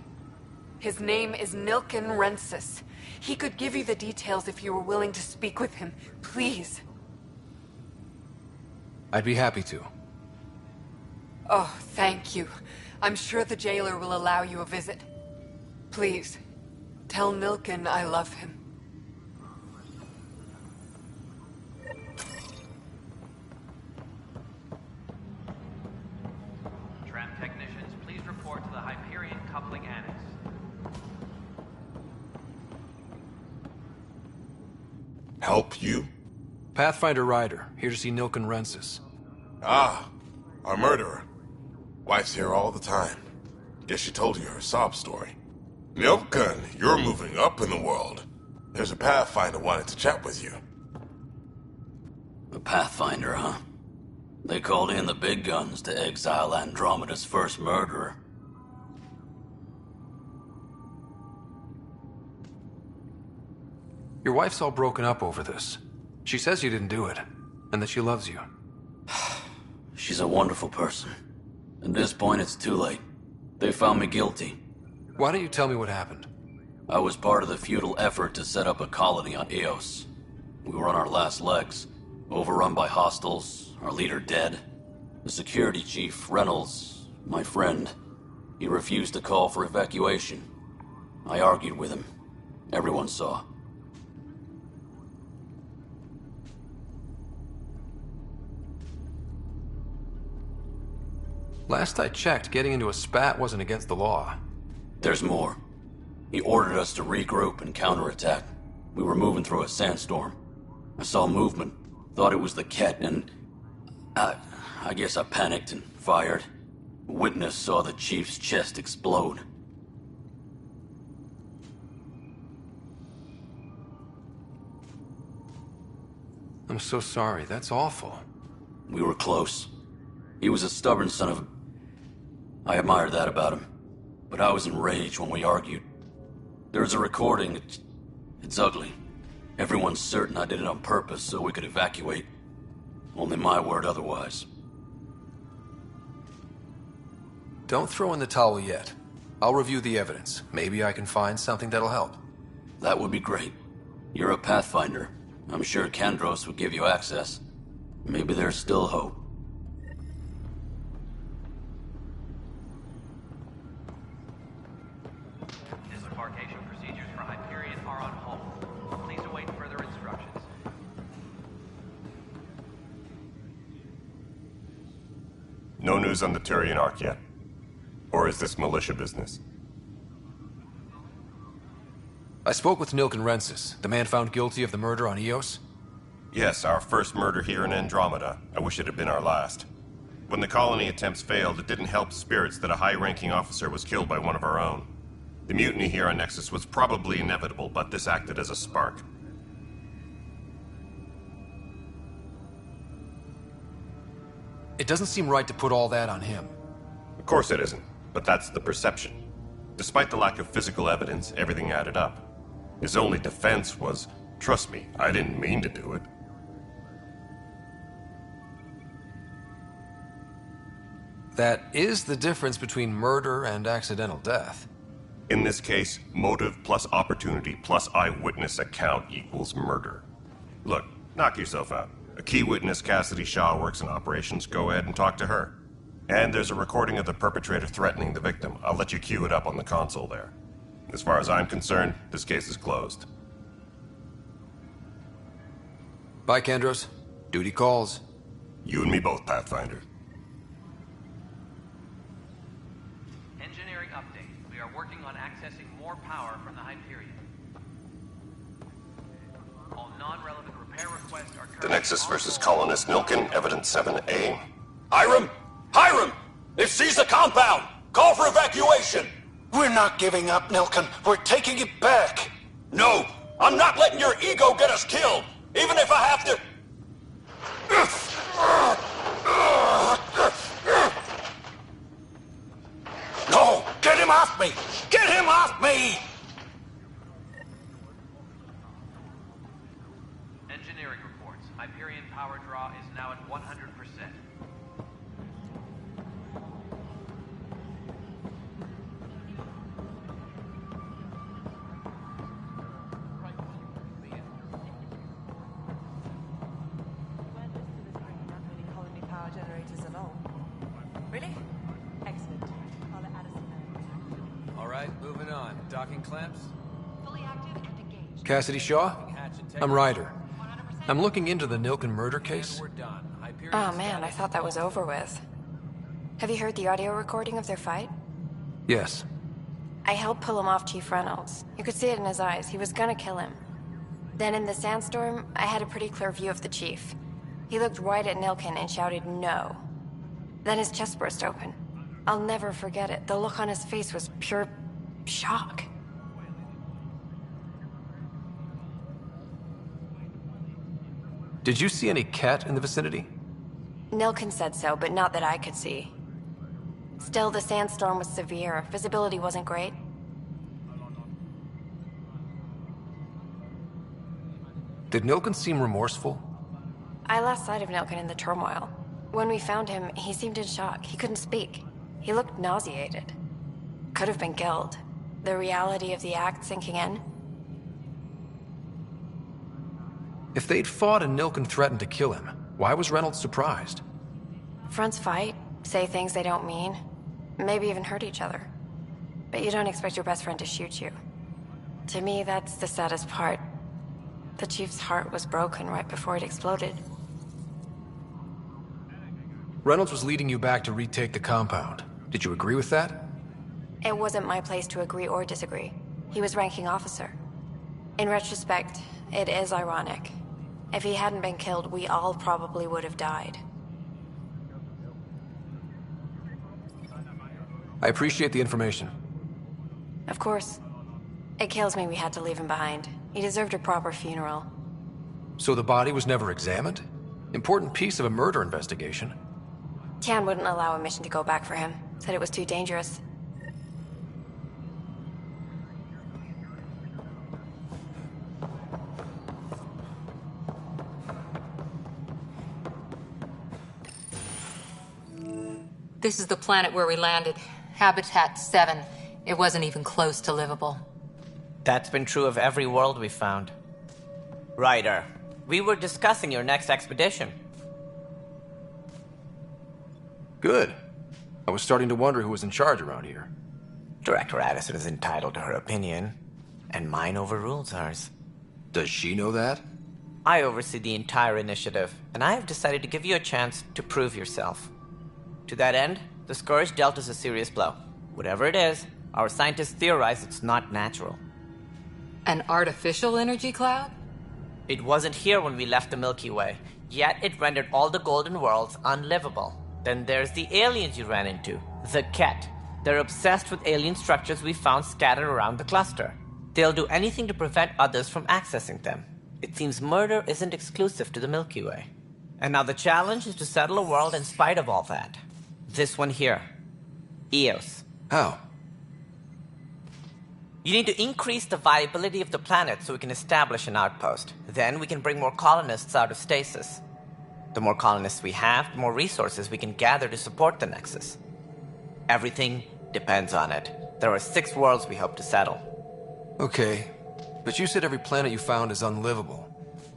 His name is Nilken Rensis. He could give you the details if you were willing to speak with him. Please. I'd be happy to. Oh, thank you. I'm sure the jailer will allow you a visit. Please, tell Milken I love him. Tram technicians, please report to the Hyperion Coupling Annex. Help you? Pathfinder Ryder, here to see Nilken Rensis. Ah, our murderer. Wife's here all the time. Guess she told you her sob story. Nilken, you're moving up in the world. There's a Pathfinder wanting to chat with you. A Pathfinder, huh? They called in the big guns to exile Andromeda's first murderer. Your wife's all broken up over this. She says you didn't do it, and that she loves you. She's a wonderful person. At this point, it's too late. They found me guilty. Why don't you tell me what happened? I was part of the futile effort to set up a colony on Eos. We were on our last legs, overrun by hostiles, our leader dead. The security chief, Reynolds, my friend, he refused to call for evacuation. I argued with him. Everyone saw. Last I checked, getting into a spat wasn't against the law. There's more. He ordered us to regroup and counterattack. We were moving through a sandstorm. I saw movement, thought it was the Ket, and I guess I panicked and fired. A witness saw the chief's chest explode. I'm so sorry, that's awful. We were close. He was a stubborn son of a... I admired that about him. But I was enraged when we argued. There's a recording. It's ugly. Everyone's certain I did it on purpose so we could evacuate. Only my word otherwise. Don't throw in the towel yet. I'll review the evidence. Maybe I can find something that'll help. That would be great. You're a Pathfinder. I'm sure Kandros would give you access. Maybe there's still hope. Disembarkation procedures for Hyperion are on hold. Please await further instructions. No news on the Turian Ark yet? Or is this militia business? I spoke with Nilken Rensis, the man found guilty of the murder on Eos. Yes, our first murder here in Andromeda. I wish it had been our last. When the colony attempts failed, it didn't help spirits that a high-ranking officer was killed by one of our own. The mutiny here on Nexus was probably inevitable, but this acted as a spark. It doesn't seem right to put all that on him. Of course it isn't, but that's the perception. Despite the lack of physical evidence, everything added up. His only defense was, trust me, I didn't mean to do it. That is the difference between murder and accidental death. In this case, motive plus opportunity plus eyewitness account equals murder. Look, knock yourself out. A key witness, Cassidy Shaw, works in operations. Go ahead and talk to her. And there's a recording of the perpetrator threatening the victim. I'll let you cue it up on the console there. As far as I'm concerned, this case is closed. Bye, Kandros. Duty calls. You and me both, Pathfinder. Engineering update. We are working on accessing more power from the Hyperion. All non-relevant repair requests are The Nexus versus Colonist Nilken, Evidence 7A. Hiram! Hiram! They've seized the compound! Call for evacuation! We're not giving up, Nilken. We're taking it back. No! I'm not letting your ego get us killed! Even if I have to... No! Get him off me! Get him off me! Engineering reports. Hyperion power draw is now at 100%. Really? right, moving on. Docking clamps? Fully active and engaged. Cassidy Shaw? I'm Ryder. I'm looking into the Nilken murder case. Oh man, I thought that was over with. Have you heard the audio recording of their fight? Yes. I helped pull him off Chief Reynolds. You could see it in his eyes. He was gonna kill him. Then in the sandstorm, I had a pretty clear view of the Chief. He looked right at Nilken and shouted no. Then his chest burst open. I'll never forget it. The look on his face was pure shock. Did you see any cat in the vicinity? Nilken said so, but not that I could see. Still, the sandstorm was severe. Visibility wasn't great. Did Nilken seem remorseful? I lost sight of Nilken in the turmoil. When we found him, he seemed in shock. He couldn't speak. He looked nauseated. Could have been killed. The reality of the act sinking in. If they'd fought and Nilken threatened to kill him, why was Reynolds surprised? Fronts fight, say things they don't mean, maybe even hurt each other. But you don't expect your best friend to shoot you. To me, that's the saddest part. The Chief's heart was broken right before it exploded. Reynolds was leading you back to retake the compound. Did you agree with that? It wasn't my place to agree or disagree. He was ranking officer. In retrospect, it is ironic. If he hadn't been killed, we all probably would have died. I appreciate the information. Of course. It kills me we had to leave him behind. He deserved a proper funeral. So the body was never examined? Important piece of a murder investigation. Tian wouldn't allow a mission to go back for him. Said it was too dangerous. This is the planet where we landed. Habitat 7. It wasn't even close to livable. That's been true of every world we found. Ryder, we were discussing your next expedition. Good. I was starting to wonder who was in charge around here. Director Addison is entitled to her opinion, and mine overrules hers. Does she know that? I oversee the entire initiative, and I have decided to give you a chance to prove yourself. To that end, the Scourge dealt us a serious blow. Whatever it is, our scientists theorize it's not natural. An artificial energy cloud? It wasn't here when we left the Milky Way, yet it rendered all the golden worlds unlivable. Then there's the aliens you ran into, the Ket. They're obsessed with alien structures we found scattered around the cluster. They'll do anything to prevent others from accessing them. It seems murder isn't exclusive to the Milky Way. And now the challenge is to settle a world in spite of all that. This one here. Eos. How? You need to increase the viability of the planet so we can establish an outpost. Then we can bring more colonists out of stasis. The more colonists we have, the more resources we can gather to support the Nexus. Everything depends on it. There are 6 worlds we hope to settle. Okay, but you said every planet you found is unlivable.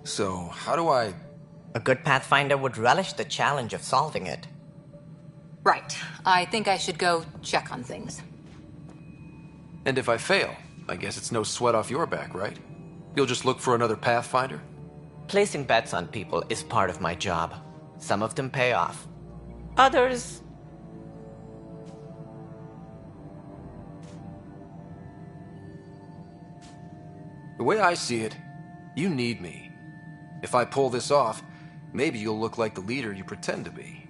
So, how do I... A good Pathfinder would relish the challenge of solving it. Right. I think I should go check on things. And if I fail, I guess it's no sweat off your back, right? You'll just look for another Pathfinder? Placing bets on people is part of my job. Some of them pay off. Others... The way I see it, you need me. If I pull this off, maybe you'll look like the leader you pretend to be.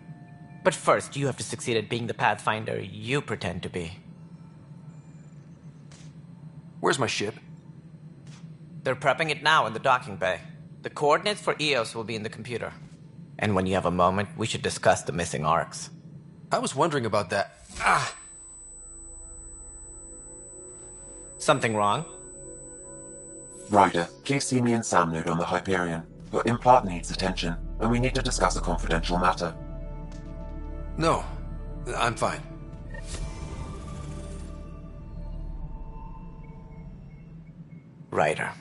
But first, you have to succeed at being the Pathfinder you pretend to be. Where's my ship? They're prepping it now in the docking bay. The coordinates for Eos will be in the computer. And when you have a moment, we should discuss the missing arcs. I was wondering about that. Something wrong? Ryder, please see me and Sam node on the Hyperion. Your implant needs attention, and we need to discuss a confidential matter. No, I'm fine. Ryder,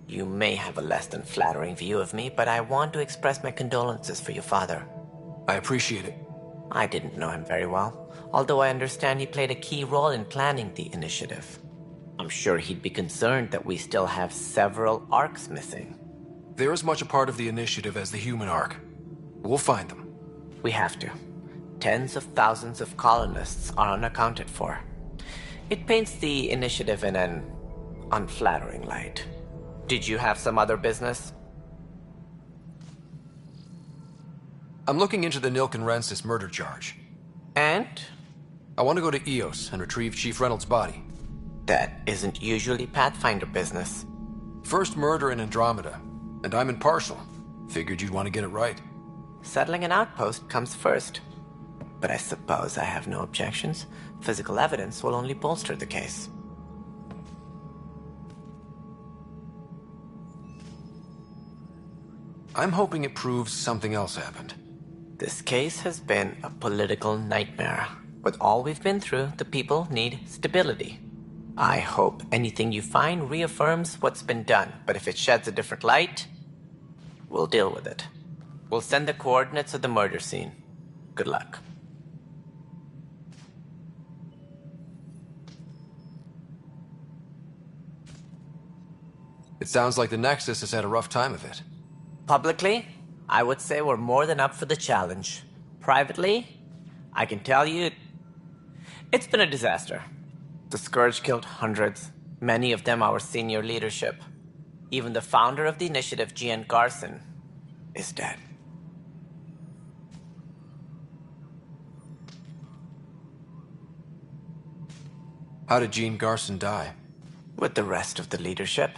you may have a less than flattering view of me, but I want to express my condolences for your father. I appreciate it. I didn't know him very well, although I understand he played a key role in planning the initiative. I'm sure he'd be concerned that we still have several arcs missing. They're as much a part of the initiative as the human arc. We'll find them. We have to. Tens of thousands of colonists are unaccounted for. It paints the initiative in an unflattering light. Did you have some other business? I'm looking into the Nilk and Rensis murder charge. And? I want to go to Eos and retrieve Chief Reynolds' body. That isn't usually Pathfinder business. First murder in Andromeda, and I'm impartial. Figured you'd want to get it right. Settling an outpost comes first. But I suppose I have no objections. Physical evidence will only bolster the case. I'm hoping it proves something else happened. This case has been a political nightmare. With all we've been through, the people need stability. I hope anything you find reaffirms what's been done, but if it sheds a different light, we'll deal with it. We'll send the coordinates of the murder scene. Good luck. It sounds like the Nexus has had a rough time of it. Publicly, I would say we're more than up for the challenge. Privately, I can tell you, it's been a disaster. The Scourge killed hundreds, many of them our senior leadership. Even the founder of the initiative, Gian Garson, is dead. How did Jean Garson die? With the rest of the leadership.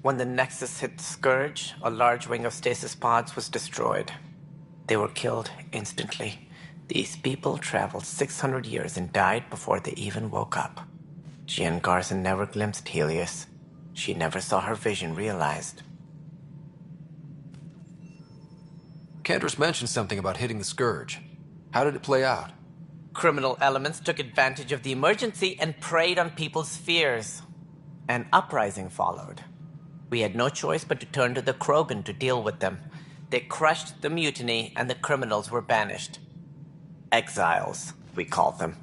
When the Nexus hit the Scourge, a large wing of stasis pods was destroyed. They were killed instantly. These people traveled 600 years and died before they even woke up. Jean Garson never glimpsed Helios. She never saw her vision realized. Cantor's mentioned something about hitting the Scourge. How did it play out? Criminal elements took advantage of the emergency and preyed on people's fears. An uprising followed. We had no choice but to turn to the Krogan to deal with them. They crushed the mutiny and the criminals were banished. Exiles, we call them.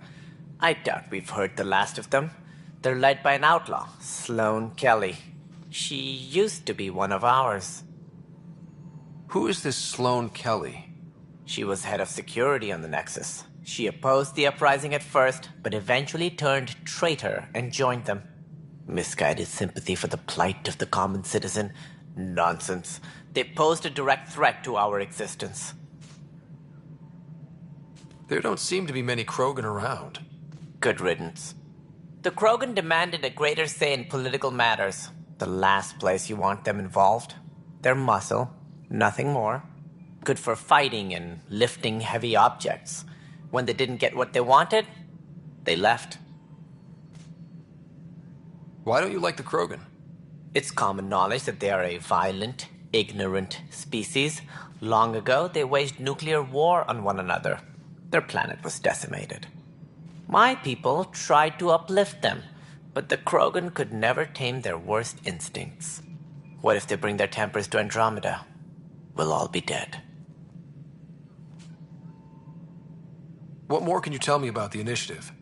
I doubt we've heard the last of them. They're led by an outlaw, Sloane Kelly. She used to be one of ours. Who is this Sloane Kelly? She was head of security on the Nexus. She opposed the uprising at first, but eventually turned traitor and joined them. Misguided sympathy for the plight of the common citizen? Nonsense. They posed a direct threat to our existence. There don't seem to be many Krogan around. Good riddance. The Krogan demanded a greater say in political matters. The last place you want them involved. They're muscle, nothing more. Good for fighting and lifting heavy objects. When they didn't get what they wanted, they left. Why don't you like the Krogan? It's common knowledge that they are a violent, ignorant species. Long ago, they waged nuclear war on one another. Their planet was decimated. My people tried to uplift them, but the Krogan could never tame their worst instincts. What if they bring their tempers to Andromeda? We'll all be dead. What more can you tell me about the initiative?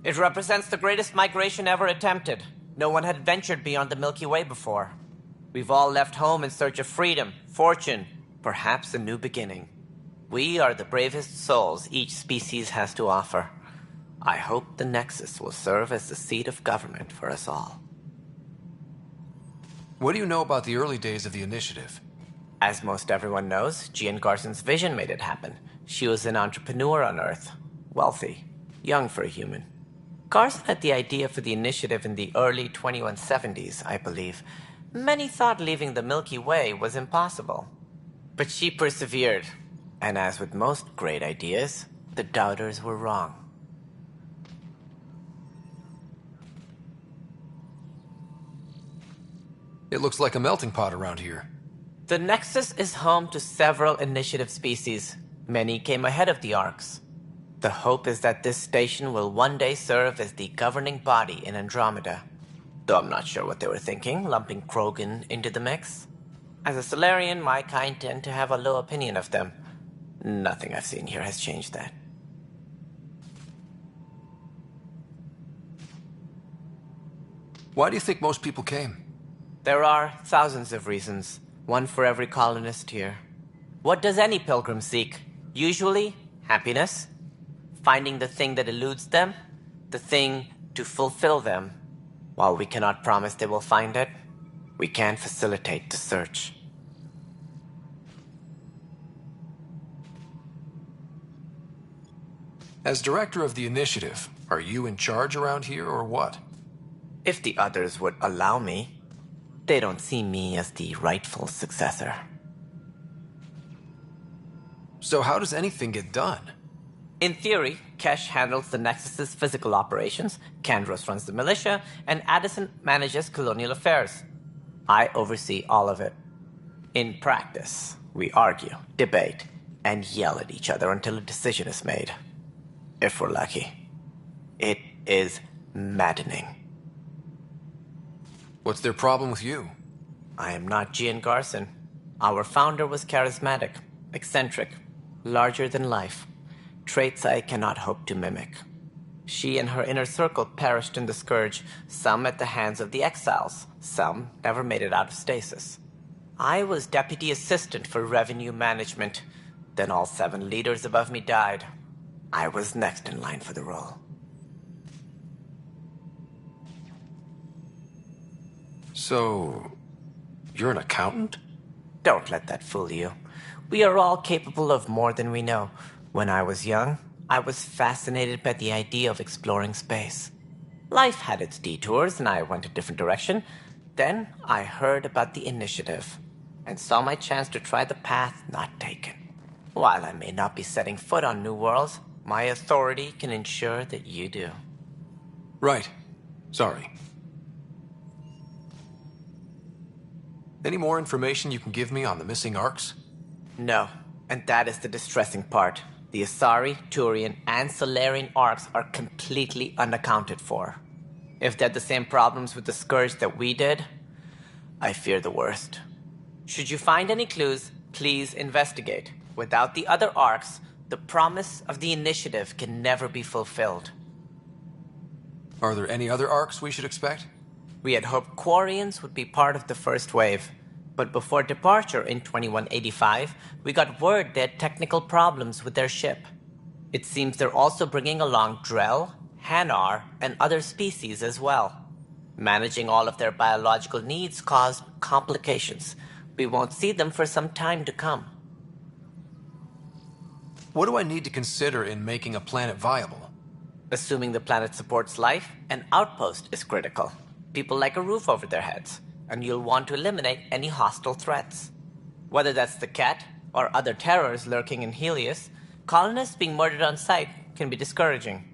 It represents the greatest migration ever attempted. No one had ventured beyond the Milky Way before. We've all left home in search of freedom, fortune, perhaps a new beginning. We are the bravest souls each species has to offer. I hope the Nexus will serve as the seat of government for us all. What do you know about the early days of the initiative? As most everyone knows, Gian Garson's vision made it happen. She was an entrepreneur on Earth. Wealthy. Young for a human. Garson had the idea for the initiative in the early 2170s, I believe. Many thought leaving the Milky Way was impossible. But she persevered. And as with most great ideas, the doubters were wrong. It looks like a melting pot around here. The Nexus is home to several initiative species. Many came ahead of the Arcs. The hope is that this station will one day serve as the governing body in Andromeda. Though I'm not sure what they were thinking, lumping Krogan into the mix. As a Solarian, my kind tend to have a low opinion of them. Nothing I've seen here has changed that. Why do you think most people came? There are thousands of reasons, one for every colonist here. What does any pilgrim seek? Usually, happiness. Finding the thing that eludes them, the thing to fulfill them. While we cannot promise they will find it, we can facilitate the search. As director of the initiative, are you in charge around here or what? If the others would allow me, they don't see me as the rightful successor. So how does anything get done? In theory, Kesh handles the Nexus's physical operations, Kandros runs the militia, and Addison manages colonial affairs. I oversee all of it. In practice, we argue, debate, and yell at each other until a decision is made. If we're lucky. It is maddening. What's their problem with you? I am not Gian Garson. Our founder was charismatic, eccentric, larger than life. Traits I cannot hope to mimic. She and her inner circle perished in the Scourge, some at the hands of the Exiles, some never made it out of stasis. I was deputy assistant for revenue management. Then all 7 leaders above me died. I was next in line for the role. So, you're an accountant? Don't let that fool you. We are all capable of more than we know. When I was young, I was fascinated by the idea of exploring space. Life had its detours, and I went a different direction. Then I heard about the initiative, and saw my chance to try the path not taken. While I may not be setting foot on new worlds, my authority can ensure that you do. Right. Sorry. Any more information you can give me on the missing arcs? No, and that is the distressing part. The Asari, Turian, and Solarian arcs are completely unaccounted for. If they had the same problems with the Scourge that we did, I fear the worst. Should you find any clues, please investigate. Without the other arcs, the promise of the initiative can never be fulfilled. Are there any other arcs we should expect? We had hoped Quarians would be part of the first wave, but before departure in 2185, we got word they had technical problems with their ship. It seems they're also bringing along Drell, Hanar, and other species as well. Managing all of their biological needs caused complications. We won't see them for some time to come. What do I need to consider in making a planet viable? Assuming the planet supports life, an outpost is critical. People like a roof over their heads, and you'll want to eliminate any hostile threats. Whether that's the Cat or other terrors lurking in Helios, colonists being murdered on sight can be discouraging.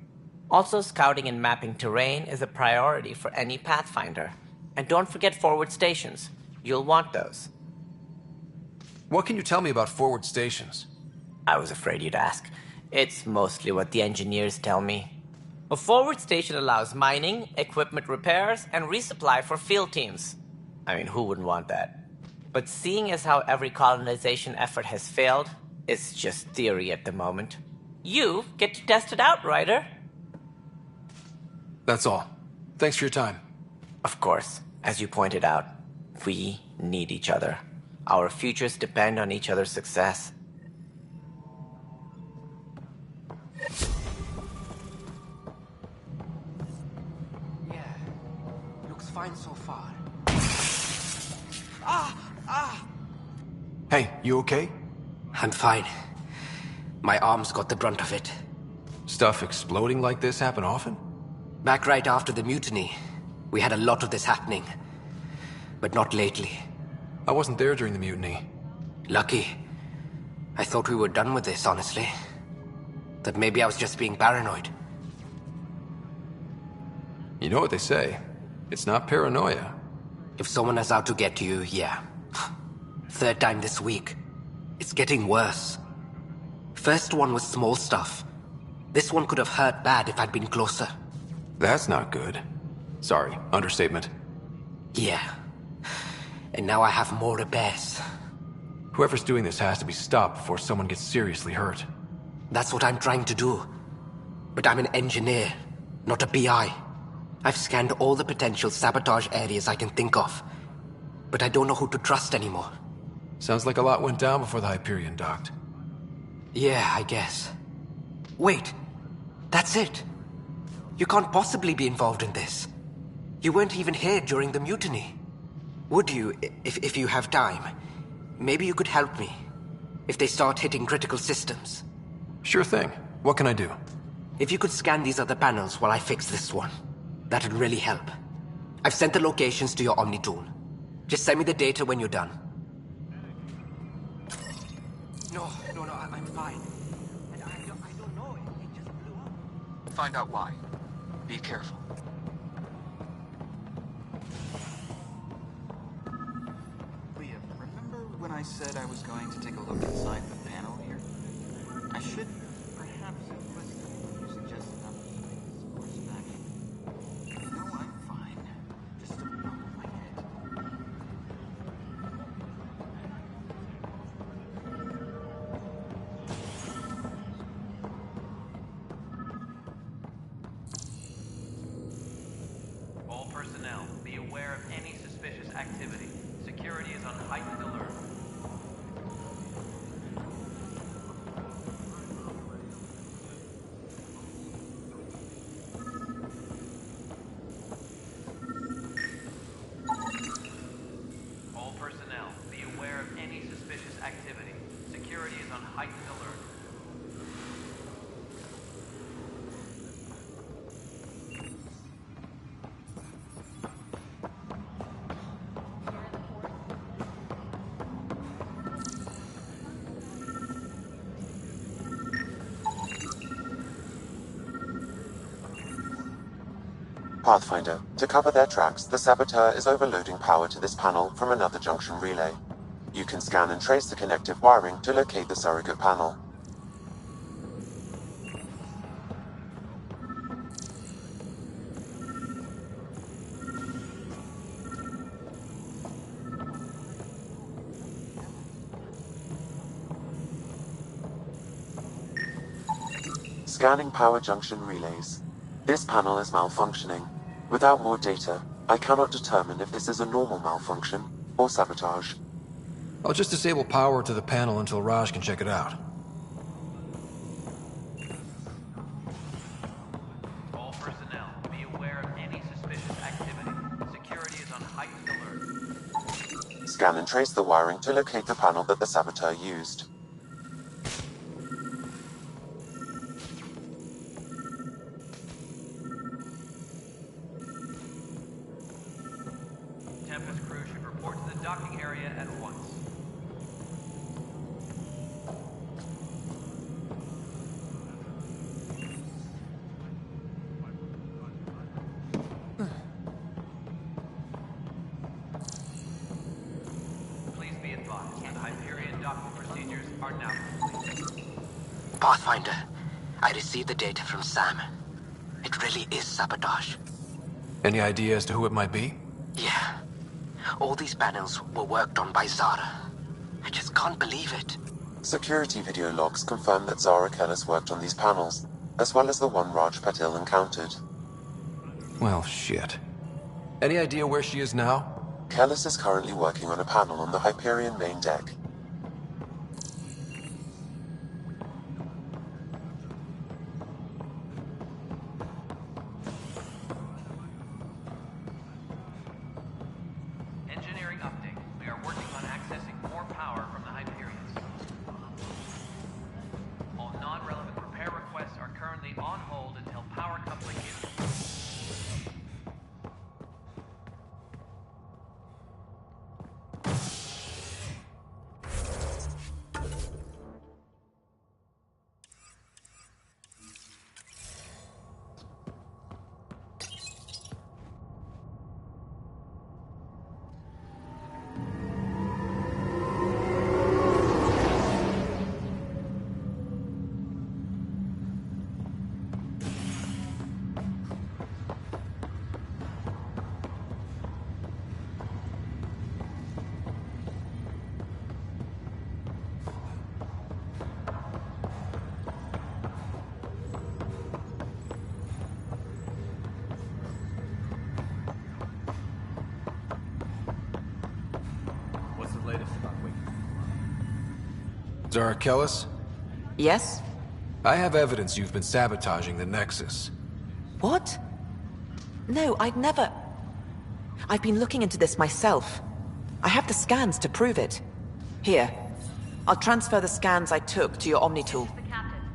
Also, scouting and mapping terrain is a priority for any Pathfinder. And don't forget forward stations. You'll want those. What can you tell me about forward stations? I was afraid you'd ask. It's mostly what the engineers tell me. A forward station allows mining, equipment repairs, and resupply for field teams. I mean, who wouldn't want that? But seeing as how every colonization effort has failed, it's just theory at the moment. You get to test it out, Ryder. That's all. Thanks for your time. Of course. As you pointed out, we need each other. Our futures depend on each other's success. Looks fine so far. Hey, you okay? I'm fine. My arms got the brunt of it. Stuff exploding like this happen often? Back right after the mutiny, we had a lot of this happening. But not lately. I wasn't there during the mutiny. Lucky. I thought we were done with this, honestly. That maybe I was just being paranoid. You know what they say. It's not paranoia. If someone is out to get you, yeah. 3rd time this week. It's getting worse. First one was small stuff. This one could have hurt bad if I'd been closer. That's not good. Sorry, understatement. Yeah. And now I have more repairs. Whoever's doing this has to be stopped before someone gets seriously hurt. That's what I'm trying to do. But I'm an engineer, not a PI. I've scanned all the potential sabotage areas I can think of, but I don't know who to trust anymore. Sounds like a lot went down before the Hyperion docked. Yeah, I guess. Wait, that's it. You can't possibly be involved in this. You weren't even here during the mutiny. Would you, if you have time? Maybe you could help me. If they start hitting critical systems. Sure thing. What can I do? If you could scan these other panels while I fix this one, that'd really help. I've sent the locations to your Omni tool. Just send me the data when you're done. No, I'm fine. And I don't know, it just blew up. Find out why. Be careful. Liam, remember when I said I was going to take a look inside the panel here? I should perhaps have listened when you suggested that course of action. No, I'm fine. Just a bump in my head. All personnel, be aware of any suspicious activity. Security is on heightened alert. All personnel, be aware of any suspicious activity. Security is on heightened alert. Pathfinder, to cover their tracks, the Saboteur is overloading power to this panel from another junction relay. You can scan and trace the connective wiring to locate the surrogate panel. Scanning power junction relays. This panel is malfunctioning. Without more data, I cannot determine if this is a normal malfunction or sabotage. I'll just disable power to the panel until Raj can check it out. All personnel, be aware of any suspicious activity. Security is on heightened alert. Scan and trace the wiring to locate the panel that the Saboteur used. Tempest crew should report to the docking area at once. Please be advised that Hyperion docking procedures are now complete. Pathfinder, I received the data from Sam. It really is sabotage. Any idea as to who it might be? Yeah. All these panels were worked on by Zara. I just can't believe it. Security video logs confirm that Zara Kellis worked on these panels, as well as the one Raj Patil encountered. Well, shit. Any idea where she is now? Kellis is currently working on a panel on the Hyperion main deck. Engineering update. We are working on accessing more power from the Hyperions. All non-relevant repair requests are currently on hold until power coupling is... Zarakelis? Yes? I have evidence you've been sabotaging the Nexus. What? No, I'd never... I've been looking into this myself. I have the scans to prove it. Here. I'll transfer the scans I took to your Omni tool.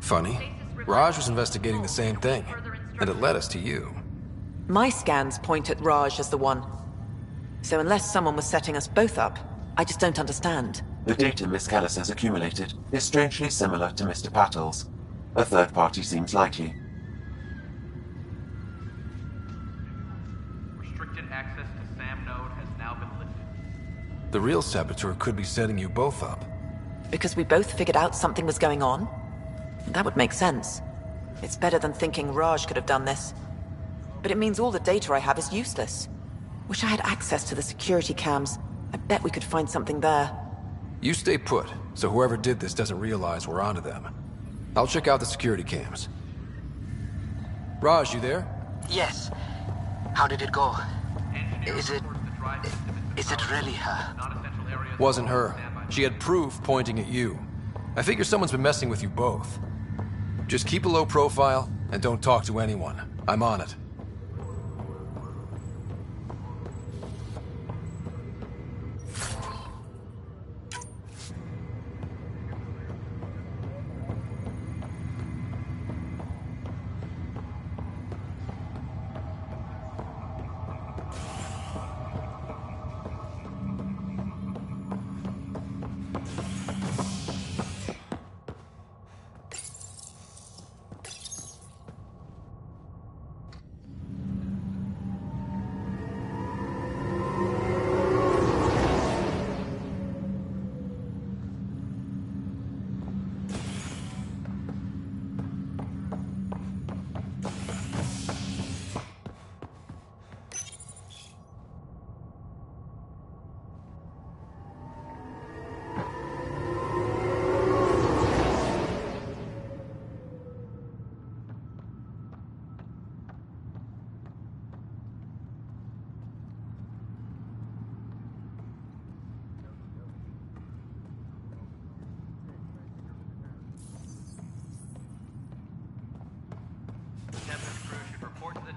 Funny. Raj was investigating the same thing, and it led us to you. My scans point at Raj as the one. So unless someone was setting us both up, I just don't understand. The data Miss Callis has accumulated is strangely similar to Mr. Patel's. A third party seems likely. Restricted access to SAM node has now been lifted. The real saboteur could be setting you both up. Because we both figured out something was going on? That would make sense. It's better than thinking Raj could have done this. But it means all the data I have is useless. Wish I had access to the security cams. I bet we could find something there. You stay put, so whoever did this doesn't realize we're onto them. I'll check out the security cams. Raj, you there? Yes. How did it go? Is it really her? Wasn't her. She had proof pointing at you. I figure someone's been messing with you both. Just keep a low profile, and don't talk to anyone. I'm on it.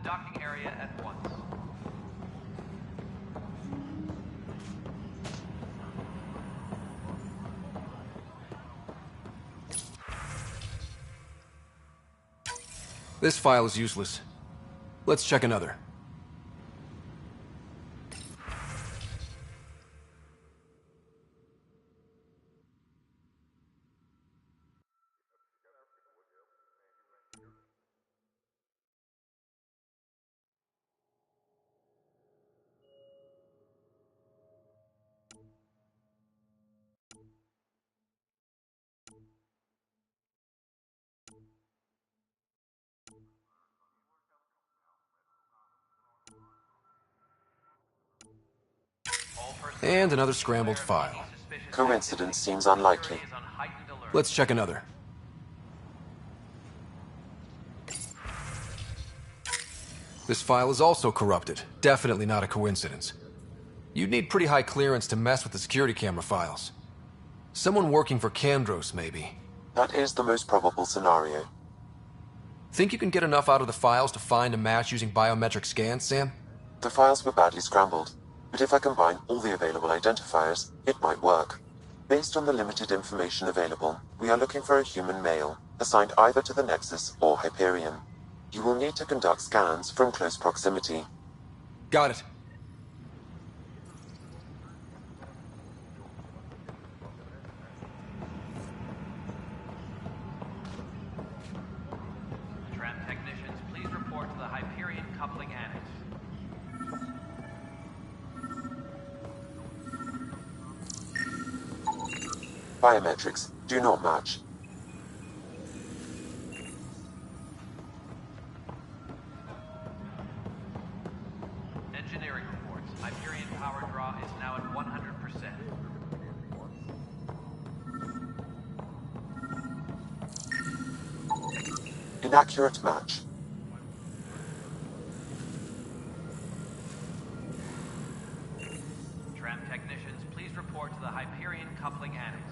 Docking area at once. This file is useless. Let's check another. And another scrambled file. Coincidence seems unlikely. Let's check another. This file is also corrupted. Definitely not a coincidence. You'd need pretty high clearance to mess with the security camera files. Someone working for Kandros, maybe. That is the most probable scenario. Think you can get enough out of the files to find a match using biometric scans, Sam? The files were badly scrambled, but if I combine all the available identifiers, it might work. Based on the limited information available, we are looking for a human male, assigned either to the Nexus or Hyperion. You will need to conduct scans from close proximity. Got it. Tram technicians, please report to the Hyperion coupling annex. Biometrics do not match. Engineering reports. Hyperion power draw is now at 100%. Inaccurate match. Tram technicians, please report to the Hyperion coupling annex.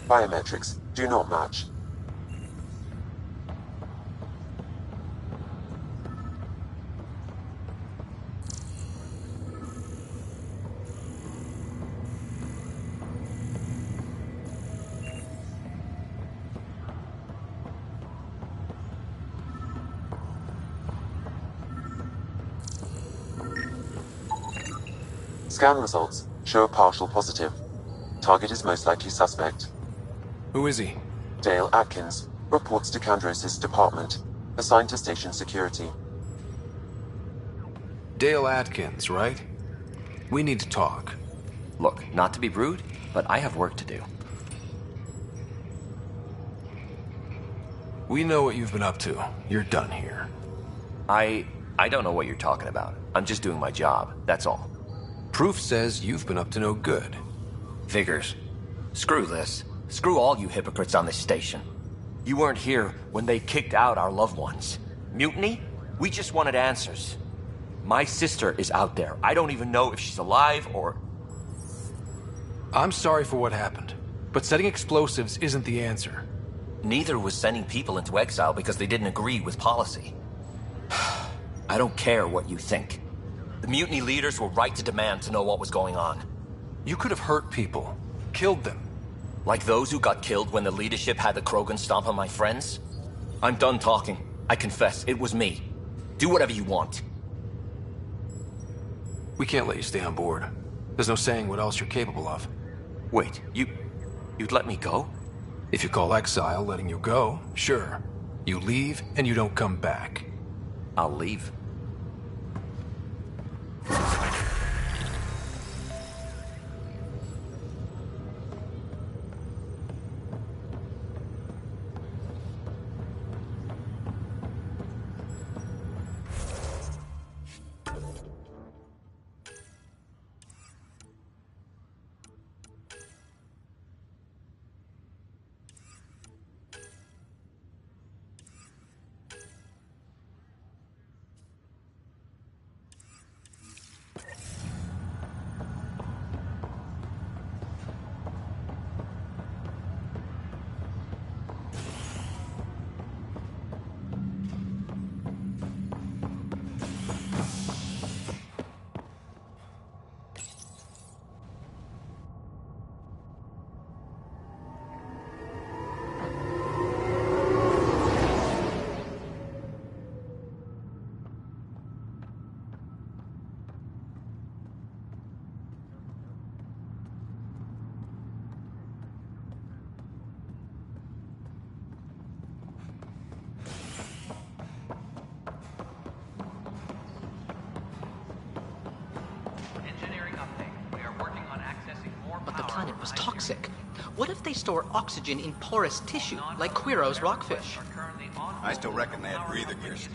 Biometrics do not match. Scan results show a partial positive. Target is most likely suspect. Who is he? Dale Atkins, reports to Kandros' department, assigned to station security. Dale Atkins, right? We need to talk. Look, not to be rude, but I have work to do. We know what you've been up to. You're done here. I don't know what you're talking about. I'm just doing my job, that's all. Proof says you've been up to no good. Figures. Screw this. Screw all you hypocrites on this station. You weren't here when they kicked out our loved ones. Mutiny? We just wanted answers. My sister is out there. I don't even know if she's alive or... I'm sorry for what happened, but setting explosives isn't the answer. Neither was sending people into exile because they didn't agree with policy. I don't care what you think. The mutiny leaders were right to demand to know what was going on. You could have hurt people, killed them. Like those who got killed when the leadership had the Krogan stomp on my friends? I'm done talking. I confess, it was me. Do whatever you want. We can't let you stay on board. There's no saying what else you're capable of. Wait, you'd let me go? If you call exile letting you go, sure. You leave and you don't come back. I'll leave. But the planet was toxic. What if they store oxygen in porous tissue, like Quiro's rockfish? I still reckon they had breather gears.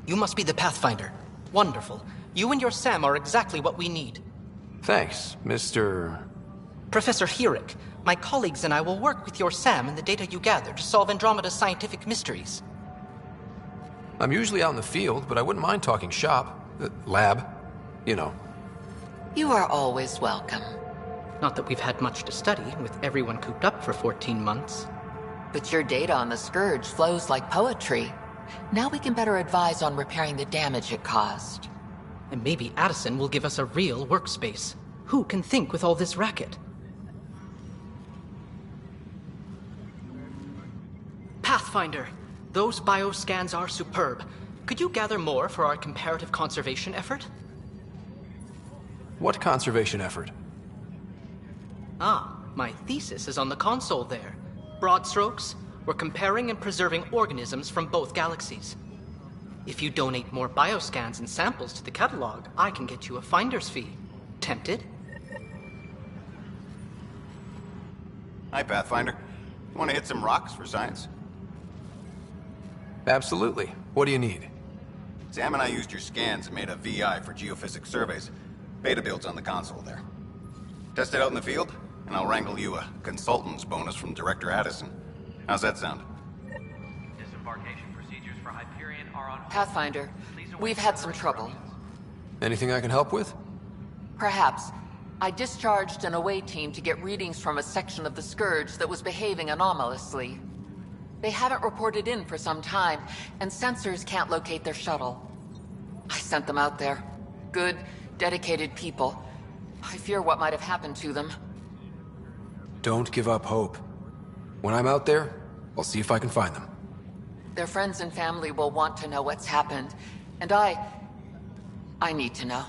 You must be the Pathfinder. Wonderful. You and your Sam are exactly what we need. Thanks, Mr... Professor Herrick. My colleagues and I will work with your Sam and the data you gather to solve Andromeda's scientific mysteries. I'm usually out in the field, but I wouldn't mind talking shop. Lab. You know. You are always welcome. Not that we've had much to study, with everyone cooped up for 14 months. But your data on the Scourge flows like poetry. Now we can better advise on repairing the damage it caused. And maybe Addison will give us a real workspace. Who can think with all this racket? Pathfinder, those bioscans are superb. Could you gather more for our comparative conservation effort? What conservation effort? Ah, my thesis is on the console there. Broad strokes, we're comparing and preserving organisms from both galaxies. If you donate more bioscans and samples to the catalog, I can get you a finder's fee. Tempted? Hi, Pathfinder. Want to hit some rocks for science? Absolutely. What do you need? Sam and I used your scans and made a VI for geophysics surveys. Beta builds on the console there. Test it out in the field, and I'll wrangle you a consultant's bonus from Director Addison. How's that sound? Disembarkation procedures for Hyperion are on hold. Pathfinder, we've had some trouble. Anything I can help with? Perhaps. I discharged an away team to get readings from a section of the Scourge that was behaving anomalously. They haven't reported in for some time, and sensors can't locate their shuttle. I sent them out there. Good, dedicated people. I fear what might have happened to them. Don't give up hope. When I'm out there, I'll see if I can find them. Their friends and family will want to know what's happened, and I need to know.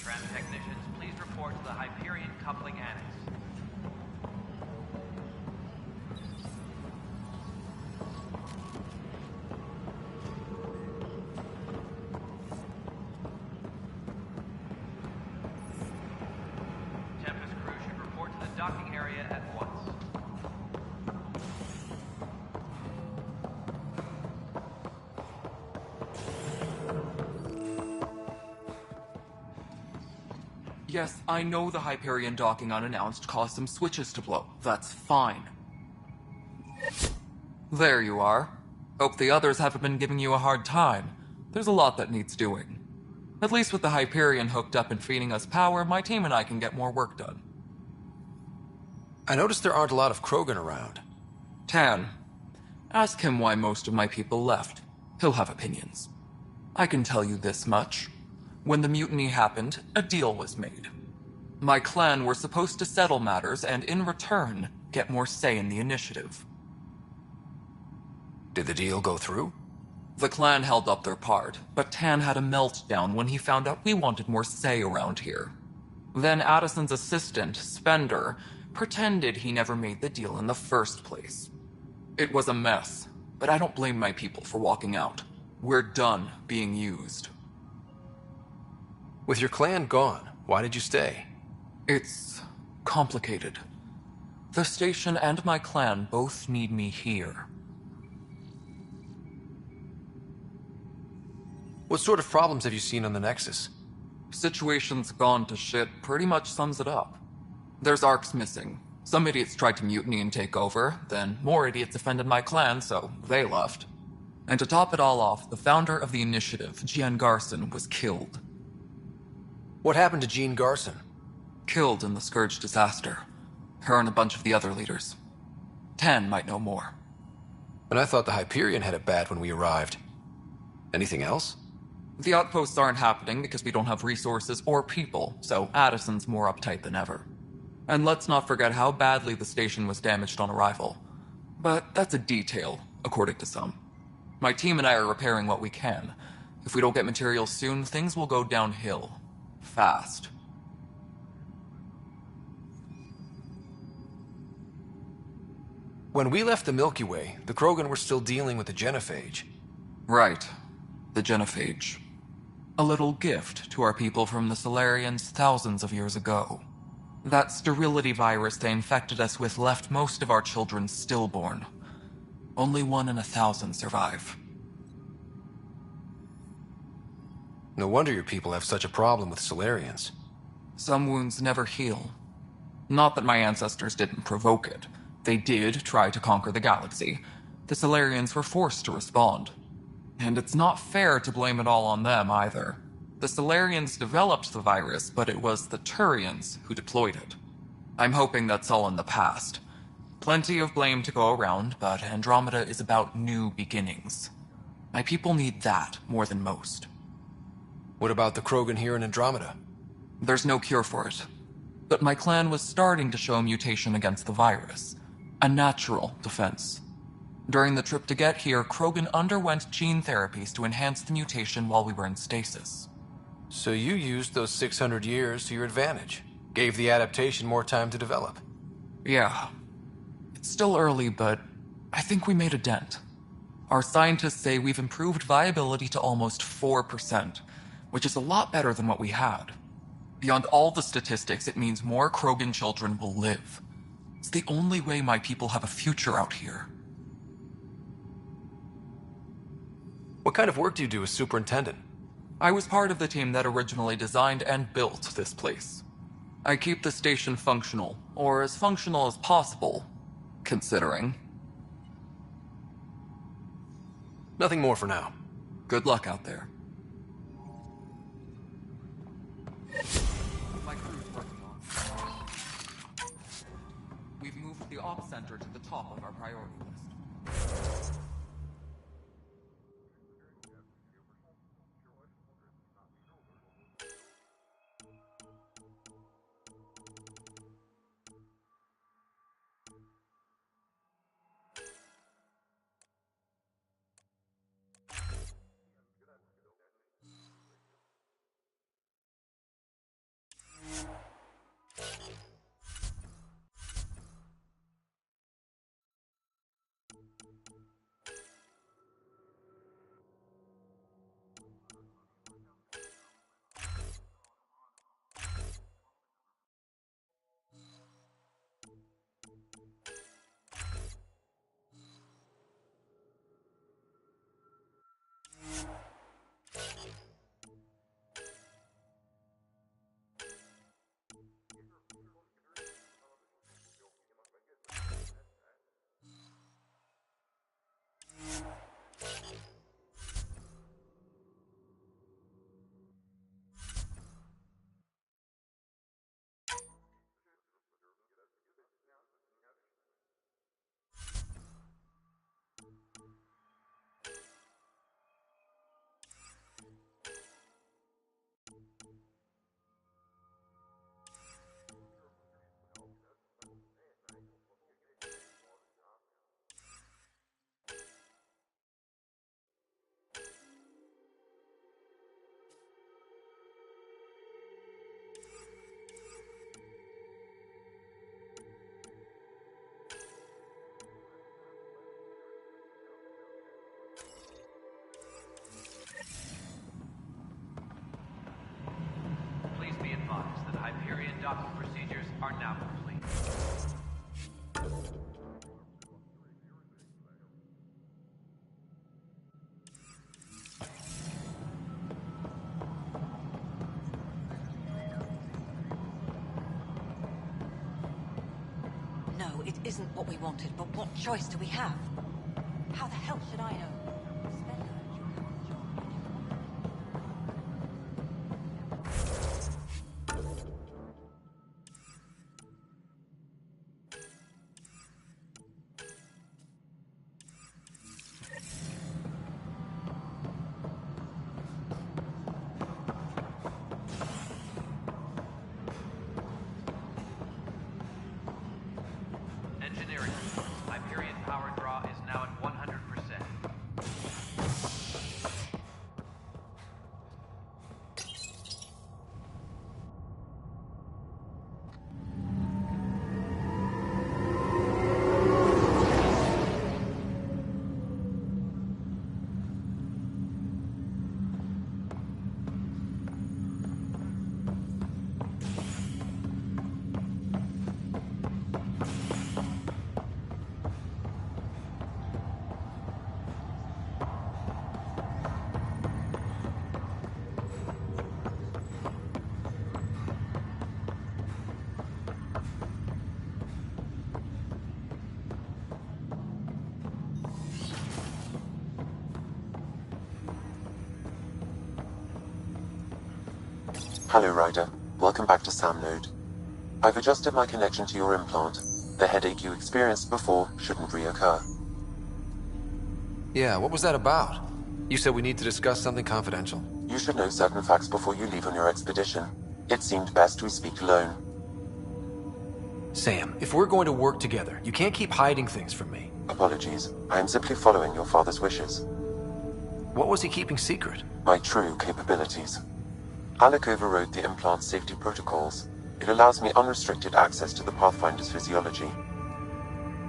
Tram technicians, please report to the Hyperion Coupling Annex. Tempest crew should report to the docking area at once. Yes, I know the Hyperion docking unannounced caused some switches to blow. That's fine. There you are. Hope the others haven't been giving you a hard time. There's a lot that needs doing. At least with the Hyperion hooked up and feeding us power, my team and I can get more work done. I noticed there aren't a lot of Krogan around. Tan, ask him why most of my people left. He'll have opinions. I can tell you this much. When the mutiny happened, a deal was made. My clan were supposed to settle matters and, in return, get more say in the initiative. Did the deal go through? The clan held up their part, but Tan had a meltdown when he found out we wanted more say around here. Then Addison's assistant, Spender, pretended he never made the deal in the first place. It was a mess, but I don't blame my people for walking out. We're done being used. With your clan gone, why did you stay? It's complicated. The station and my clan both need me here. What sort of problems have you seen on the Nexus? Situation's gone to shit pretty much sums it up. There's arcs missing. Some idiots tried to mutiny and take over, then more idiots offended my clan, so they left. And to top it all off, the founder of the initiative, Jean Garson, was killed. What happened to Jean Garson? Killed in the Scourge disaster. Her and a bunch of the other leaders. Tan might know more. And I thought the Hyperion had it bad when we arrived. Anything else? The outposts aren't happening because we don't have resources or people, so Addison's more uptight than ever. And let's not forget how badly the station was damaged on arrival. But that's a detail, according to some. My team and I are repairing what we can. If we don't get materials soon, things will go downhill. Fast. When we left the Milky Way, the Krogan were still dealing with the genophage. Right. The genophage. A little gift to our people from the Solarians thousands of years ago. That sterility virus they infected us with left most of our children stillborn. Only 1 in 1,000 survive. No wonder your people have such a problem with Solarians. Some wounds never heal. Not that my ancestors didn't provoke it. They did try to conquer the galaxy. The Solarians were forced to respond. And it's not fair to blame it all on them, either. The Solarians developed the virus, but it was the Turians who deployed it. I'm hoping that's all in the past. Plenty of blame to go around, but Andromeda is about new beginnings. My people need that more than most. What about the Krogan here in Andromeda? There's no cure for it. But my clan was starting to show a mutation against the virus. A natural defense. During the trip to get here, Krogan underwent gene therapies to enhance the mutation while we were in stasis. So you used those 600 years to your advantage. Gave the adaptation more time to develop. Yeah. It's still early, but I think we made a dent. Our scientists say we've improved viability to almost 4%, which is a lot better than what we had. Beyond all the statistics, it means more Krogan children will live. It's the only way my people have a future out here. What kind of work do you do as superintendent? I was part of the team that originally designed and built this place. I keep the station functional, or as functional as possible, considering. Nothing more for now. Good luck out there. My crew's working on it. We've moved the ops center to the top of our priority list. Please be advised that Hyperion docking procedures are now complete. No, it isn't what we wanted, but what choice do we have? How the hell should I know? Engineering. Hyperion power draw is now at 100%. Hello, Ryder. Welcome back to Sam Node. I've adjusted my connection to your implant. The headache you experienced before shouldn't reoccur. Yeah, what was that about? You said we need to discuss something confidential. You should know certain facts before you leave on your expedition. It seemed best we speak alone. Sam, if we're going to work together, you can't keep hiding things from me. Apologies. I am simply following your father's wishes. What was he keeping secret? My true capabilities. Alec overrode the implant's safety protocols. It allows me unrestricted access to the Pathfinder's physiology.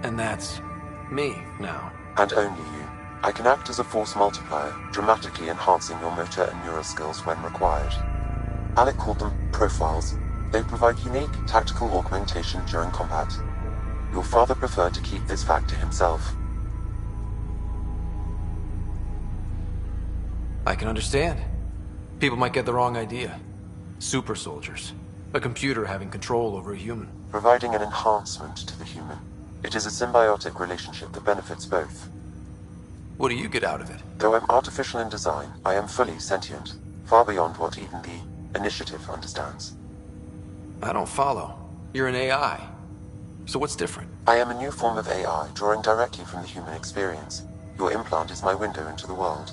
And that's me now. And only you. I can act as a force multiplier, dramatically enhancing your motor and neural skills when required. Alec called them profiles. They provide unique tactical augmentation during combat. Your father preferred to keep this fact to himself. I can understand. People might get the wrong idea. Super soldiers. A computer having control over a human. Providing an enhancement to the human. It is a symbiotic relationship that benefits both. What do you get out of it? Though I'm artificial in design, I am fully sentient, far beyond what even the Initiative understands. I don't follow. You're an AI. So what's different? I am a new form of AI, drawing directly from the human experience. Your implant is my window into the world.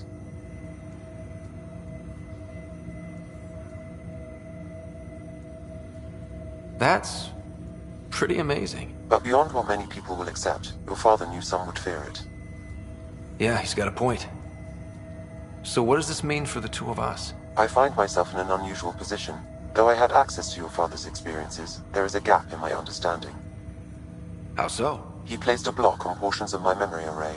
That's pretty amazing. But beyond what many people will accept, your father knew some would fear it. Yeah, he's got a point. So what does this mean for the two of us? I find myself in an unusual position. Though I had access to your father's experiences, there is a gap in my understanding. How so? He placed a block on portions of my memory array.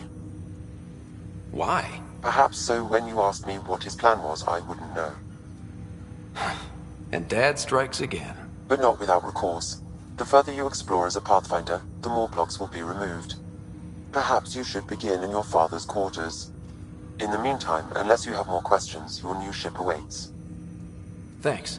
Why? Perhaps so when you asked me what his plan was, I wouldn't know. And Dad strikes again. But not without recourse. The further you explore as a Pathfinder, the more blocks will be removed. Perhaps you should begin in your father's quarters. In the meantime, unless you have more questions, your new ship awaits. Thanks.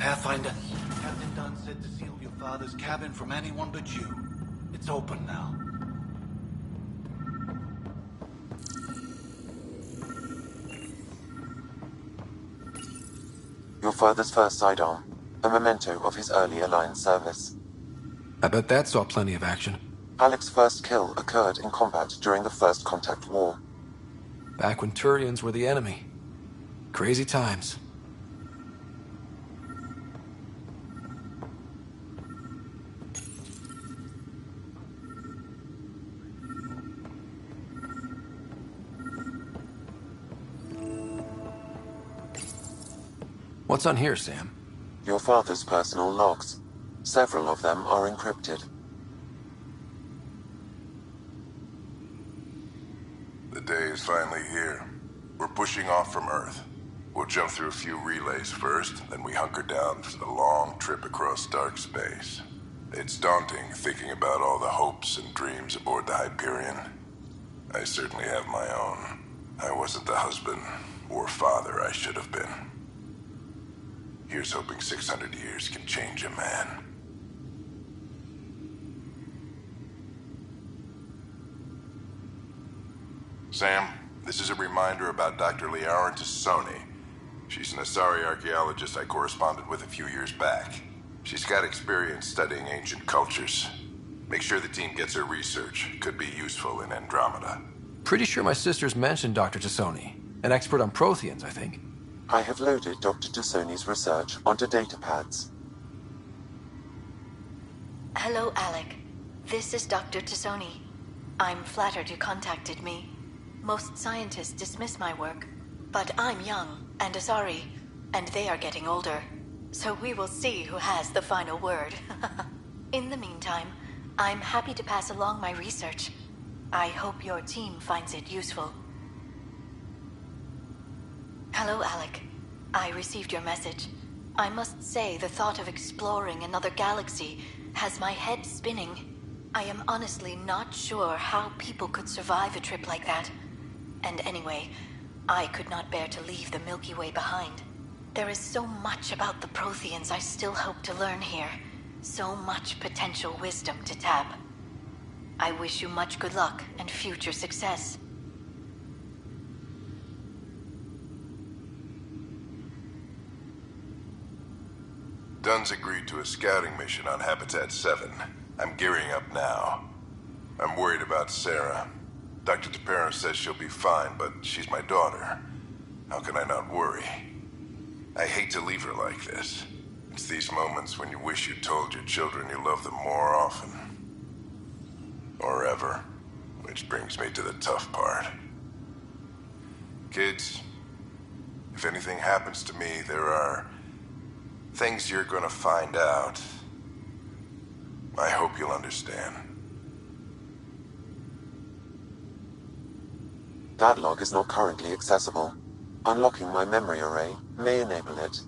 Pathfinder, Captain Dunn said to seal your father's cabin from anyone but you. It's open now. Your father's first sidearm, a memento of his early Alliance service. I bet that saw plenty of action. Alec's first kill occurred in combat during the First Contact War. Back when Turians were the enemy. Crazy times. What's on here, Sam? Your father's personal logs. Several of them are encrypted. The day is finally here. We're pushing off from Earth. We'll jump through a few relays first, then we hunker down for the long trip across dark space. It's daunting thinking about all the hopes and dreams aboard the Hyperion. I certainly have my own. I wasn't the husband or father I should have been. Here's hoping 600 years can change a man. Sam, this is a reminder about Dr. Liara Tassoni. She's an Asari archaeologist I corresponded with a few years back. She's got experience studying ancient cultures. Make sure the team gets her research. Could be useful in Andromeda. Pretty sure my sister's mentioned Dr. Tassoni. An expert on Protheans, I think. I have loaded Dr. Tassoni's research onto datapads. Hello, Alec. This is Dr. Tassoni. I'm flattered you contacted me. Most scientists dismiss my work, but I'm young and Asari, and they are getting older. So we will see who has the final word. In the meantime, I'm happy to pass along my research. I hope your team finds it useful. Hello, Alec. I received your message. I must say the thought of exploring another galaxy has my head spinning. I am honestly not sure how people could survive a trip like that. And anyway, I could not bear to leave the Milky Way behind. There is so much about the Protheans I still hope to learn here. So much potential wisdom to tap. I wish you much good luck and future success. Dunn's agreed to a scouting mission on Habitat 7. I'm gearing up now. I'm worried about Sarah. Dr. Tapero says she'll be fine, but she's my daughter. How can I not worry? I hate to leave her like this. It's these moments when you wish you told your children you love them more often. Or ever. Which brings me to the tough part. Kids, if anything happens to me, there are things you're gonna find out. I hope you'll understand. That log is not currently accessible. Unlocking my memory array may enable it.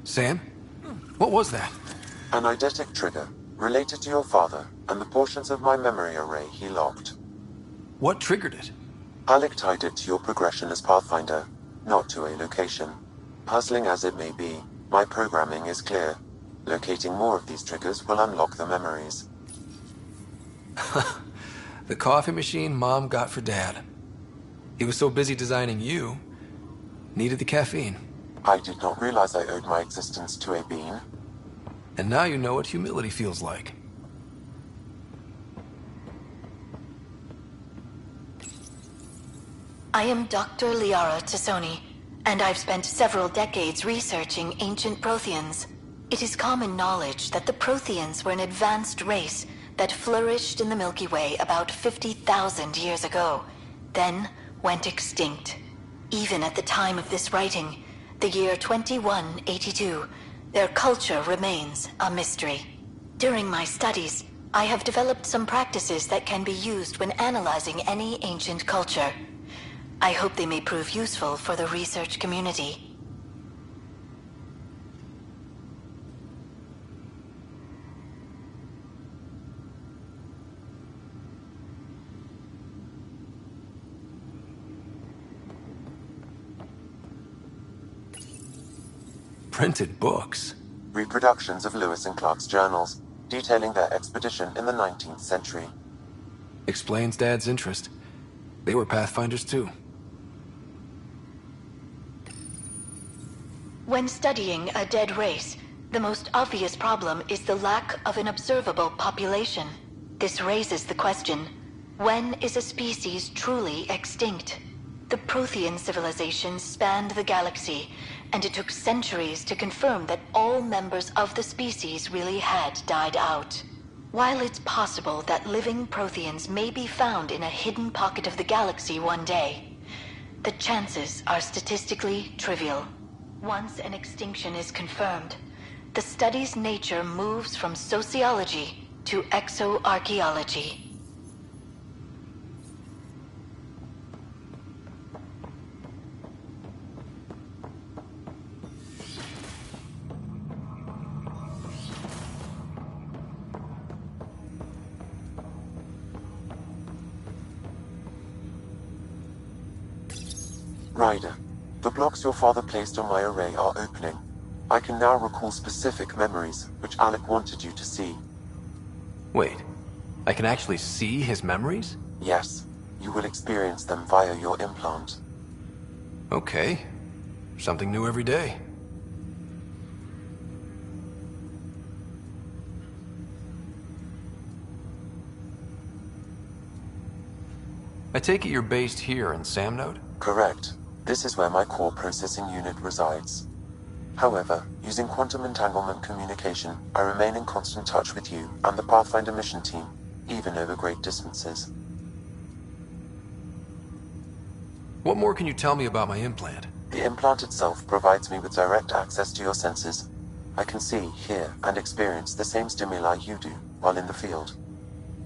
Sam? What was that? An eidetic trigger, related to your father, and the portions of my memory array he locked. What triggered it? Alec tied it to your progression as Pathfinder, not to a location. Puzzling as it may be, my programming is clear. Locating more of these triggers will unlock the memories. The coffee machine Mom got for Dad. He was so busy designing you, needed the caffeine. I did not realize I owed my existence to a bean. And now you know what humility feels like. I am Dr. Liara Tassoni, and I've spent several decades researching ancient Protheans. It is common knowledge that the Protheans were an advanced race that flourished in the Milky Way about 50,000 years ago, then went extinct. Even at the time of this writing, the year 2182, their culture remains a mystery. During my studies, I have developed some practices that can be used when analyzing any ancient culture. I hope they may prove useful for the research community. Printed books? Reproductions of Lewis and Clark's journals, detailing their expedition in the 19th century. Explains Dad's interest. They were Pathfinders too. When studying a dead race, the most obvious problem is the lack of an observable population. This raises the question, when is a species truly extinct? The Prothean civilization spanned the galaxy, and it took centuries to confirm that all members of the species really had died out. While it's possible that living Protheans may be found in a hidden pocket of the galaxy one day, the chances are statistically trivial. Once an extinction is confirmed, the study's nature moves from sociology to exoarchaeology. Ryder, the blocks your father placed on my array are opening. I can now recall specific memories, which Alec wanted you to see. Wait, I can actually see his memories? Yes, you will experience them via your implant. Okay, something new every day. I take it you're based here in Samnode? Correct. This is where my core processing unit resides. However, using quantum entanglement communication, I remain in constant touch with you and the Pathfinder mission team, even over great distances. What more can you tell me about my implant? The implant itself provides me with direct access to your senses. I can see, hear, and experience the same stimuli you do while in the field.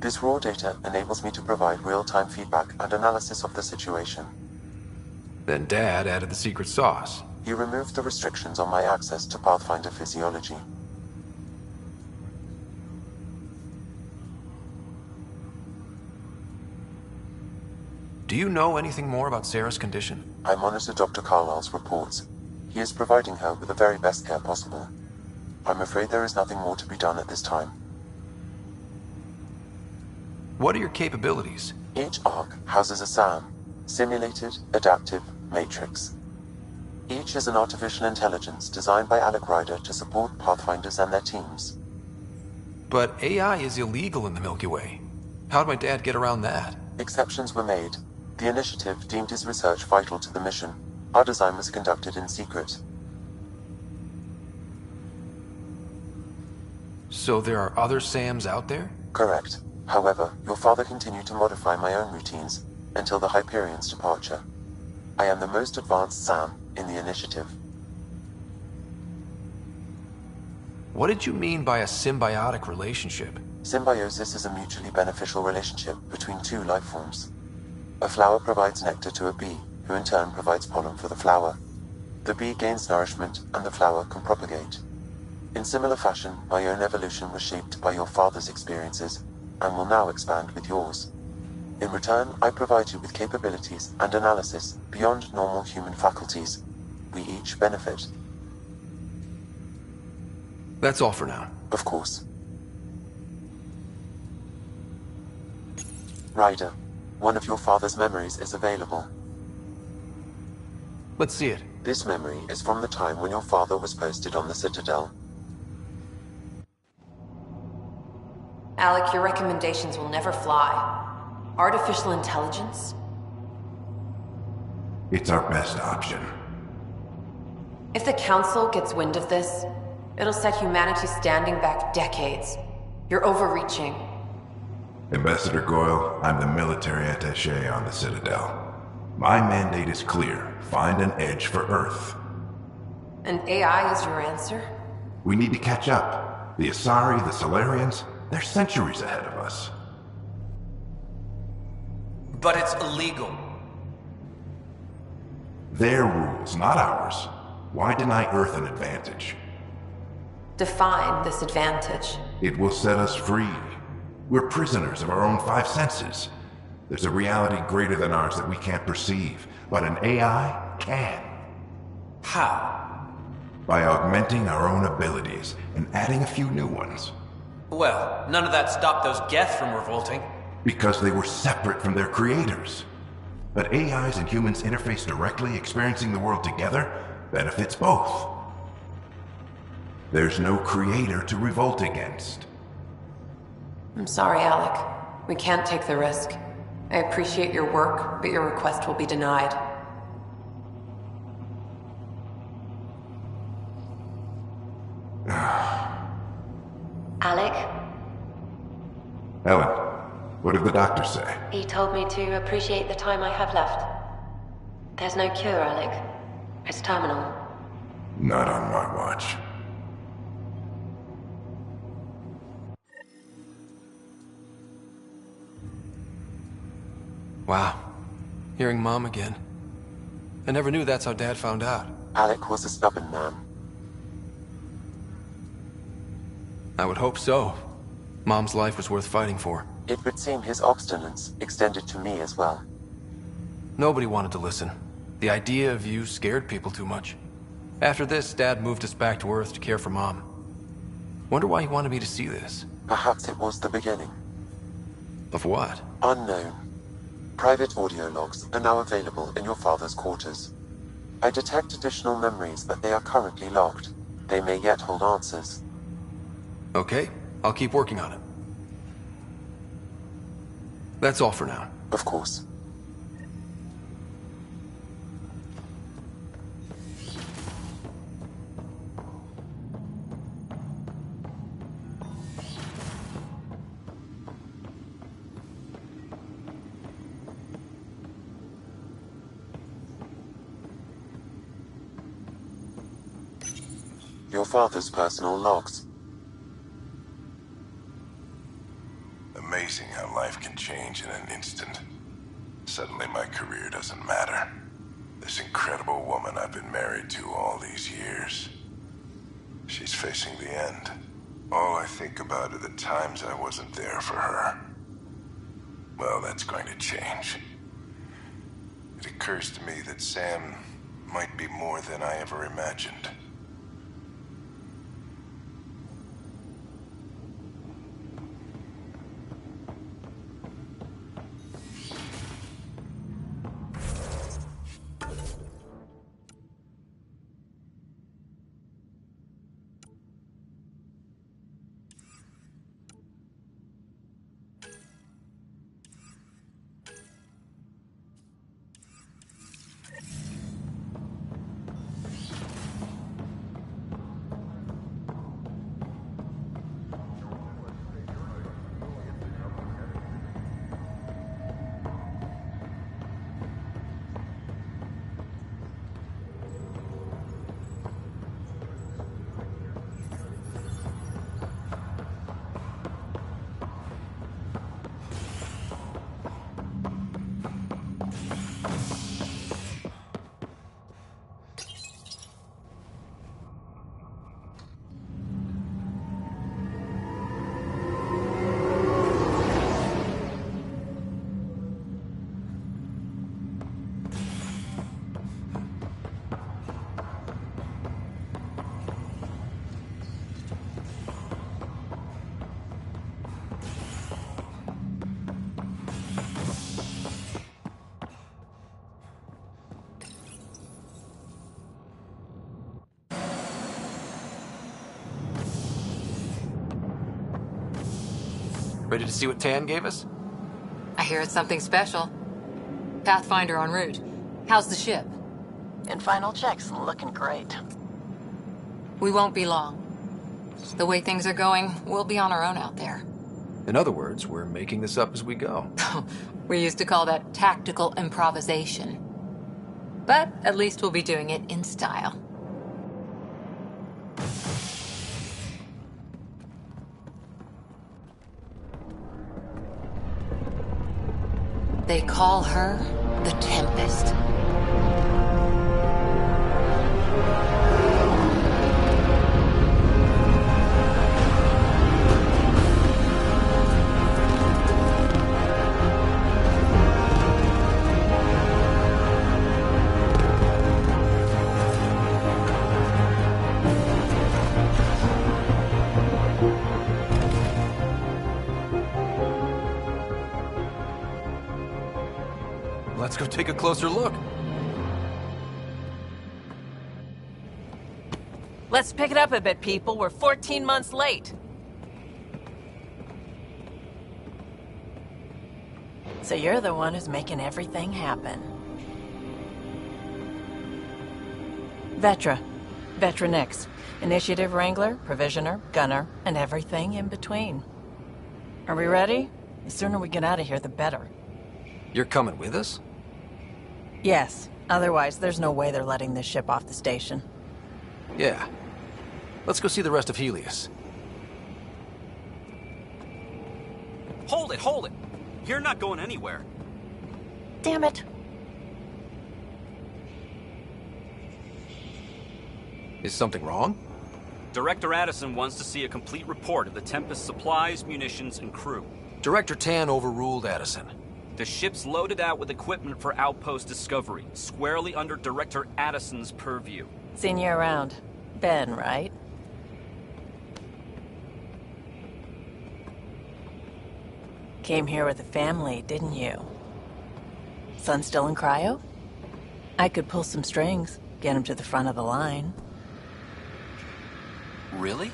This raw data enables me to provide real-time feedback and analysis of the situation. Then Dad added the secret sauce. He removed the restrictions on my access to Pathfinder physiology. Do you know anything more about Sarah's condition? I monitor Dr. Carlisle's reports. He is providing her with the very best care possible. I'm afraid there is nothing more to be done at this time. What are your capabilities? Each arc houses a SAM, Simulated Adaptive Matrix. Each is an artificial intelligence designed by Alec Ryder to support Pathfinders and their teams. But AI is illegal in the Milky Way. How'd my dad get around that? Exceptions were made. The initiative deemed his research vital to the mission. Our design was conducted in secret. So there are other Sams out there? Correct. However, your father continued to modify my own routines until the Hyperion's departure. I am the most advanced Sam in the initiative. What did you mean by a symbiotic relationship? Symbiosis is a mutually beneficial relationship between two life forms. A flower provides nectar to a bee, who in turn provides pollen for the flower. The bee gains nourishment, and the flower can propagate. In similar fashion, my own evolution was shaped by your father's experiences, and will now expand with yours. In return, I provide you with capabilities and analysis beyond normal human faculties. We each benefit. That's all for now. Of course. Ryder, one of your father's memories is available. Let's see it. This memory is from the time when your father was posted on the Citadel. Alec, your recommendations will never fly. Artificial intelligence? It's our best option. If the Council gets wind of this, it'll set humanity standing back decades. You're overreaching. Ambassador Goyle, I'm the military attaché on the Citadel. My mandate is clear. Find an edge for Earth. And AI is your answer? We need to catch up. The Asari, the Solarians, they're centuries ahead of us. But it's illegal. Their rules, not ours. Why deny Earth an advantage? Define this advantage. It will set us free. We're prisoners of our own five senses. There's a reality greater than ours that we can't perceive, but an AI can. How? By augmenting our own abilities and adding a few new ones. Well, none of that stopped those Geth from revolting. Because they were separate from their creators. But AIs and humans interface directly, experiencing the world together, benefits both. There's no creator to revolt against. I'm sorry, Alec. We can't take the risk. I appreciate your work, but your request will be denied. Alec? Ellen, what did the doctor say? He told me to appreciate the time I have left. There's no cure, Alec. It's terminal. Not on my watch. Wow. Hearing Mom again. I never knew that's how Dad found out. Alec was a stubborn man. I would hope so. Mom's life was worth fighting for. It would seem his obstinance extended to me as well. Nobody wanted to listen. The idea of you scared people too much. After this, Dad moved us back to Earth to care for Mom. Wonder why he wanted me to see this. Perhaps it was the beginning. Of what? Unknown. Private audio logs are now available in your father's quarters. I detect additional memories, but they are currently locked. They may yet hold answers. Okay, I'll keep working on it. That's all for now. Of course. Your father's personal logs. Amazing how life can change in an instant. Suddenly my career doesn't matter. This incredible woman I've been married to all these years. She's facing the end. All I think about are the times I wasn't there for her. Well, that's going to change. It occurs to me that Sam might be more than I ever imagined. Ready to see what Tan gave us? I hear it's something special. Pathfinder en route. How's the ship? In final checks, looking great. We won't be long. The way things are going, we'll be on our own out there. In other words, we're making this up as we go. We used to call that tactical improvisation. But at least we'll be doing it in style. They call her the Tempest. Let's go take a closer look. Let's pick it up a bit, people. We're 14 months late. So you're the one who's making everything happen. Vetra. Vetra Nix. Initiative Wrangler, Provisioner, Gunner, and everything in between. Are we ready? The sooner we get out of here, the better. You're coming with us? Yes. Otherwise, there's no way they're letting this ship off the station. Yeah. Let's go see the rest of Helios. Hold it, hold it! You're not going anywhere. Damn it. Is something wrong? Director Addison wants to see a complete report of the Tempest's supplies, munitions, and crew. Director Tan overruled Addison. The ship's loaded out with equipment for outpost discovery, squarely under Director Addison's purview. Seen you around. Ben, right? Came here with a family, didn't you? Son still in cryo? I could pull some strings, get him to the front of the line. Really?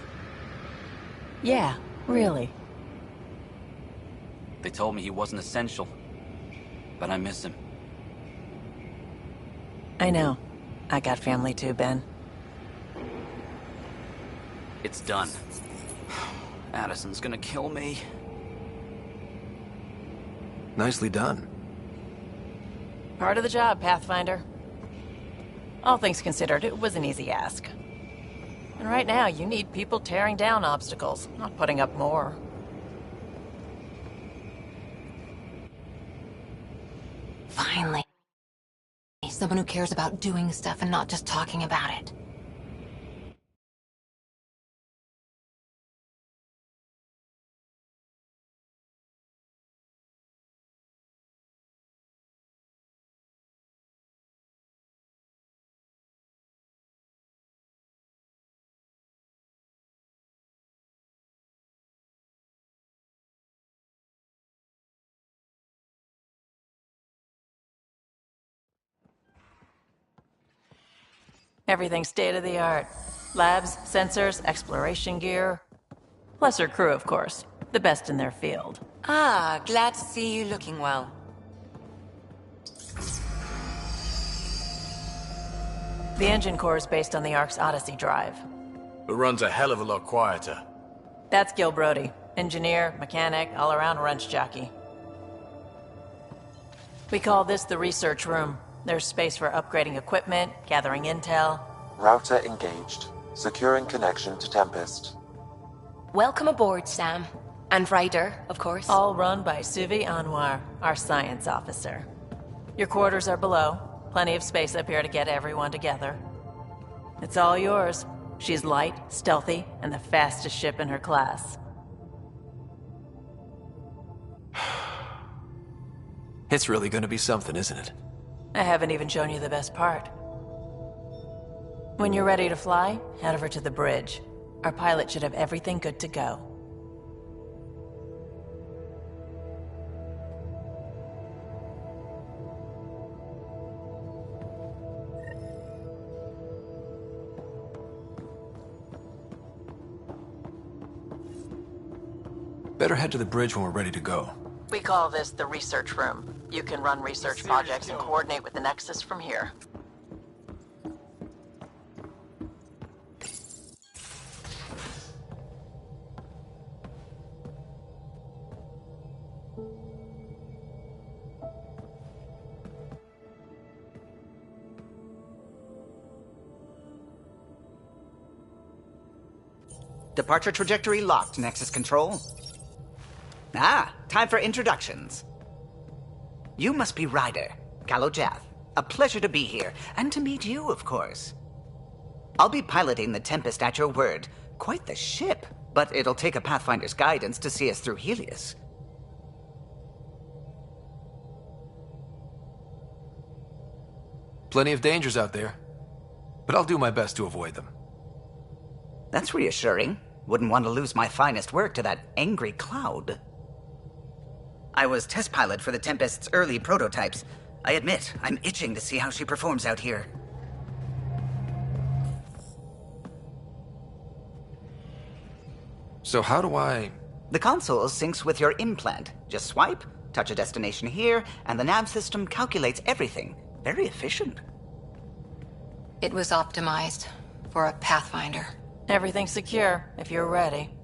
Yeah, really. They told me he wasn't essential, but I miss him. I know. I got family too, Ben. It's done. Addison's gonna kill me. Nicely done. Part of the job, Pathfinder. All things considered, it was an easy ask. And right now, you need people tearing down obstacles, not putting up more. Finally. Someone who cares about doing stuff and not just talking about it. Everything state-of-the-art. Labs, sensors, exploration gear. Plus her crew, of course. The best in their field. Ah, glad to see you looking well. The engine core is based on the Ark's Odyssey drive. It runs a hell of a lot quieter. That's Gil Brody. Engineer, mechanic, all-around wrench jockey. We call this the research room. There's space for upgrading equipment, gathering intel. Router engaged. Securing connection to Tempest. Welcome aboard, Sam. And Ryder, of course. All run by Suvi Anwar, our science officer. Your quarters are below. Plenty of space up here to get everyone together. It's all yours. She's light, stealthy, and the fastest ship in her class. It's really gonna be something, isn't it? I haven't even shown you the best part. When you're ready to fly, head over to the bridge. Our pilot should have everything good to go. Better head to the bridge when we're ready to go. We call this the research room. You can run research projects and coordinate with the Nexus from here. Departure trajectory locked, Nexus Control. Ah, time for introductions. You must be Ryder, Kalojath. A pleasure to be here, and to meet you, of course. I'll be piloting the Tempest at your word. Quite the ship, but it'll take a Pathfinder's guidance to see us through Helios. Plenty of dangers out there, but I'll do my best to avoid them. That's reassuring. Wouldn't want to lose my finest work to that angry cloud. I was test pilot for the Tempest's early prototypes. I admit, I'm itching to see how she performs out here. So how do I... The console syncs with your implant. Just swipe, touch a destination here, and the nav system calculates everything. Very efficient. It was optimized for a Pathfinder. Everything's secure, if you're ready.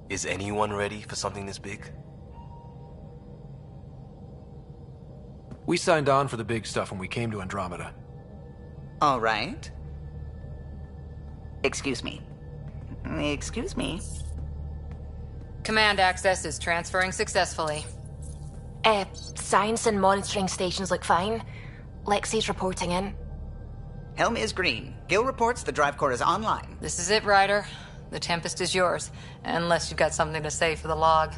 Is anyone ready for something this big? We signed on for the big stuff when we came to Andromeda. All right. Excuse me. Excuse me. Command access is transferring successfully. Science and monitoring stations look fine. Lexi's reporting in. Helm is green. Gil reports the drive core is online. This is it, Ryder. The Tempest is yours, unless you've got something to say for the log.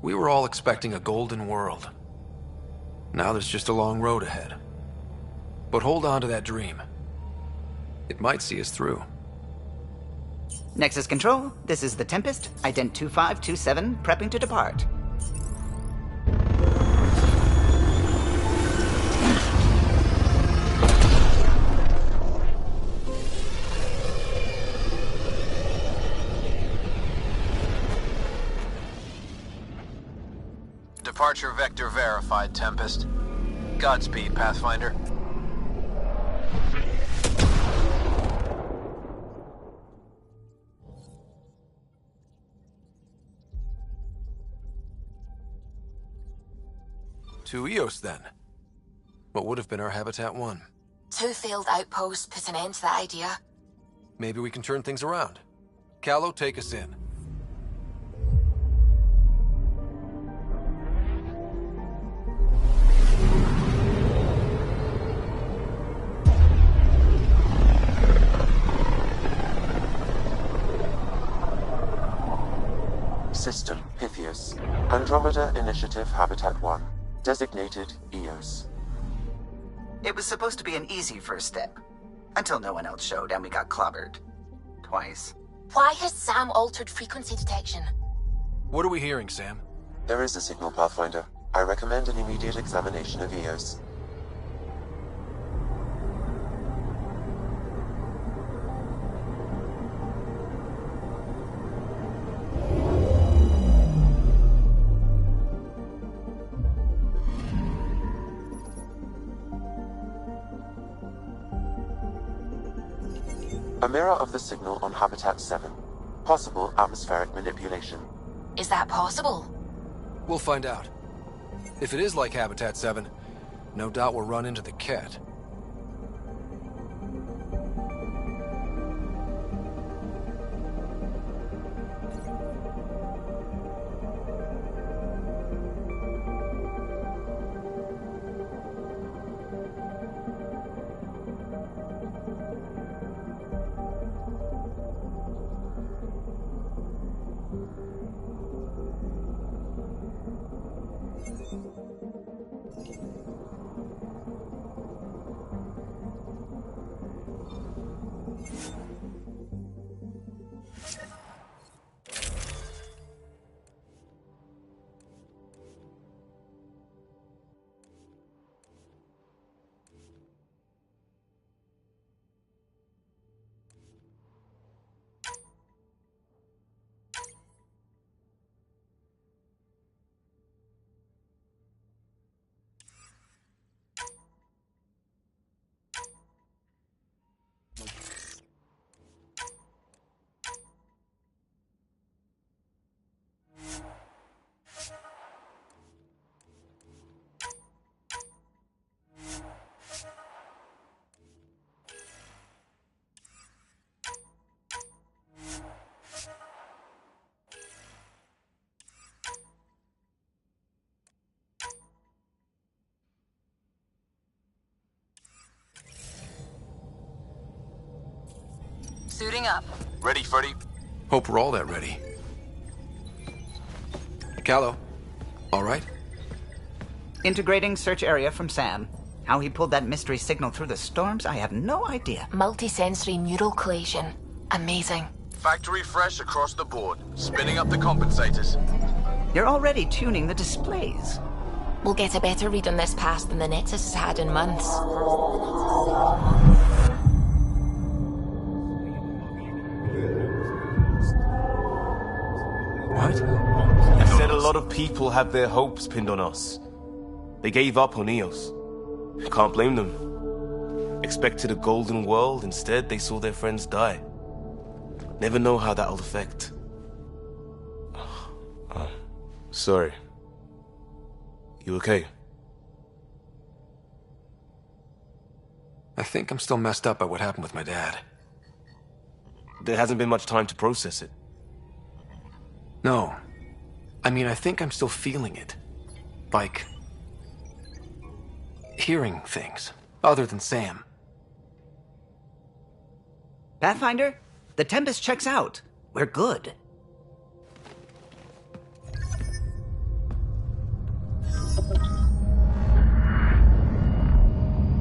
We were all expecting a golden world. Now there's just a long road ahead. But hold on to that dream. It might see us through. Nexus Control, this is the Tempest, Ident 2527, prepping to depart. Departure vector verified, Tempest. Godspeed, Pathfinder. To Eos, then. What would have been our Habitat 1? 2 failed outposts put an end to that idea. Maybe we can turn things around. Calo, take us in. System, Pythias. Andromeda Initiative Habitat 1. Designated Eos. It was supposed to be an easy first step. Until no one else showed and we got clobbered. Twice. Why has Sam altered frequency detection? What are we hearing, Sam? There is a signal, Pathfinder. I recommend an immediate examination of Eos. A mirror of the signal on Habitat 7. Possible atmospheric manipulation. Is that possible? We'll find out. If it is like Habitat 7, no doubt we'll run into the Cat. Suiting up. Ready, Freddy? Hope we're all that ready. Callow, all right? Integrating search area from Sam. How he pulled that mystery signal through the storms, I have no idea. Multisensory neural collation. Amazing. Factory fresh across the board. Spinning up the compensators. You're already tuning the displays. We'll get a better read on this pass than the Nexus has had in months. What? He said a lot of people have their hopes pinned on us. They gave up on Eos. Can't blame them. Expected a golden world, instead they saw their friends die. Never know how that'll affect. Sorry. You okay? I think I'm still messed up by what happened with my dad. There hasn't been much time to process it. No. I mean, I think I'm still feeling it. Like... hearing things, other than Sam. Pathfinder, the Tempest checks out. We're good.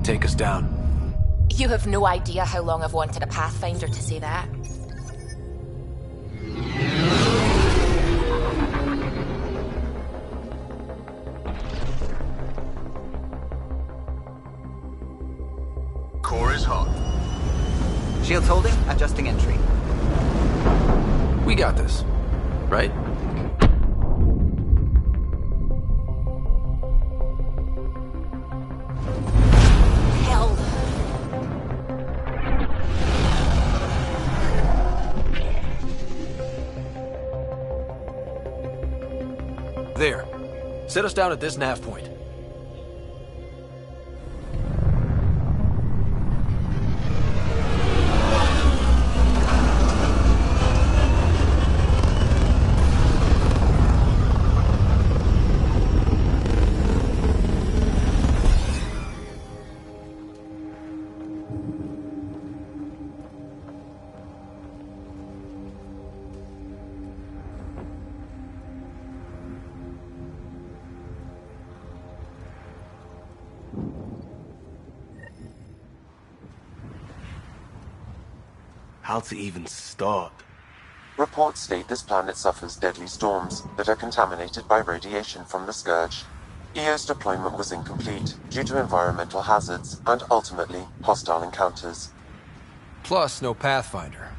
Take us down. You have no idea how long I've wanted a Pathfinder to say that. Core is hot. Shields holding, adjusting entry. We got this, right? Hell. There. Set us down at this nav point. How to even start? Reports state this planet suffers deadly storms that are contaminated by radiation from the Scourge. EO's deployment was incomplete due to environmental hazards and ultimately hostile encounters. Plus, no Pathfinder.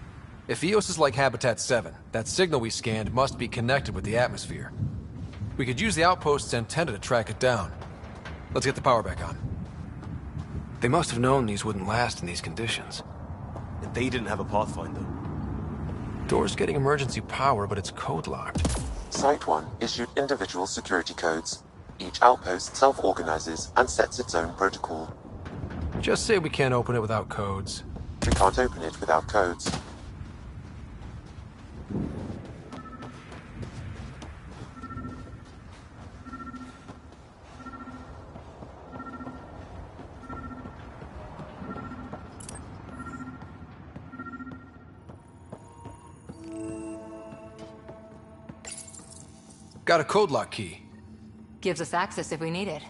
If Eos is like Habitat 7, that signal we scanned must be connected with the atmosphere. We could use the outpost's antenna to track it down. Let's get the power back on. They must have known these wouldn't last in these conditions. And they didn't have a Pathfinder. Door's getting emergency power, but it's code-locked. Site 1 issued individual security codes. Each outpost self-organizes and sets its own protocol. Just say we can't open it without codes. We can't open it without codes. Got a code lock key. Gives us access if we need it.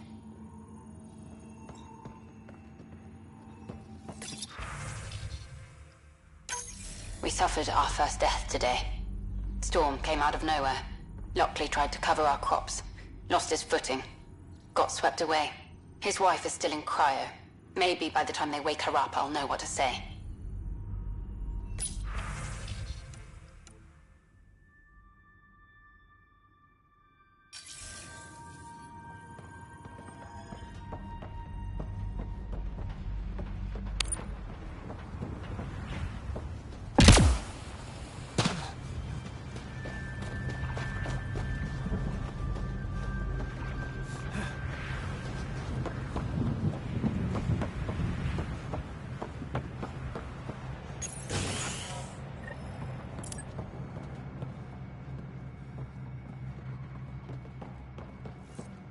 We suffered our first death today. Storm came out of nowhere. Lockley tried to cover our crops. Lost his footing. Got swept away. His wife is still in cryo. Maybe by the time they wake her up, I'll know what to say.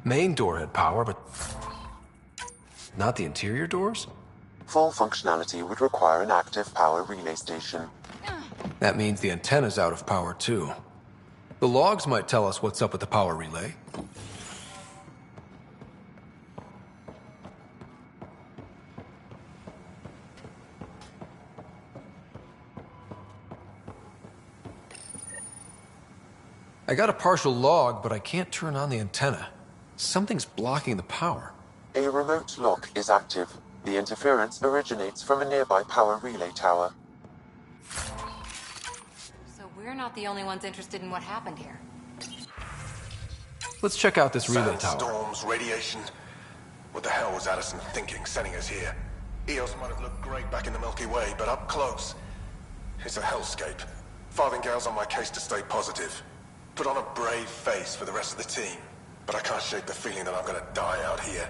Main door had power, but not the interior doors? Full functionality would require an active power relay station. That means the antenna's out of power, too. The logs might tell us what's up with the power relay. I got a partial log, but I can't turn on the antenna. Something's blocking the power. A remote lock is active. The interference originates from a nearby power relay tower. So we're not the only ones interested in what happened here. Let's check out this relay tower. Sandstorms, radiation. What the hell was Addison thinking sending us here? Eos might have looked great back in the Milky Way, but up close, it's a hellscape. Farthingale's on my case to stay positive. Put on a brave face for the rest of the team, but I can't shake the feeling that I'm gonna die out here.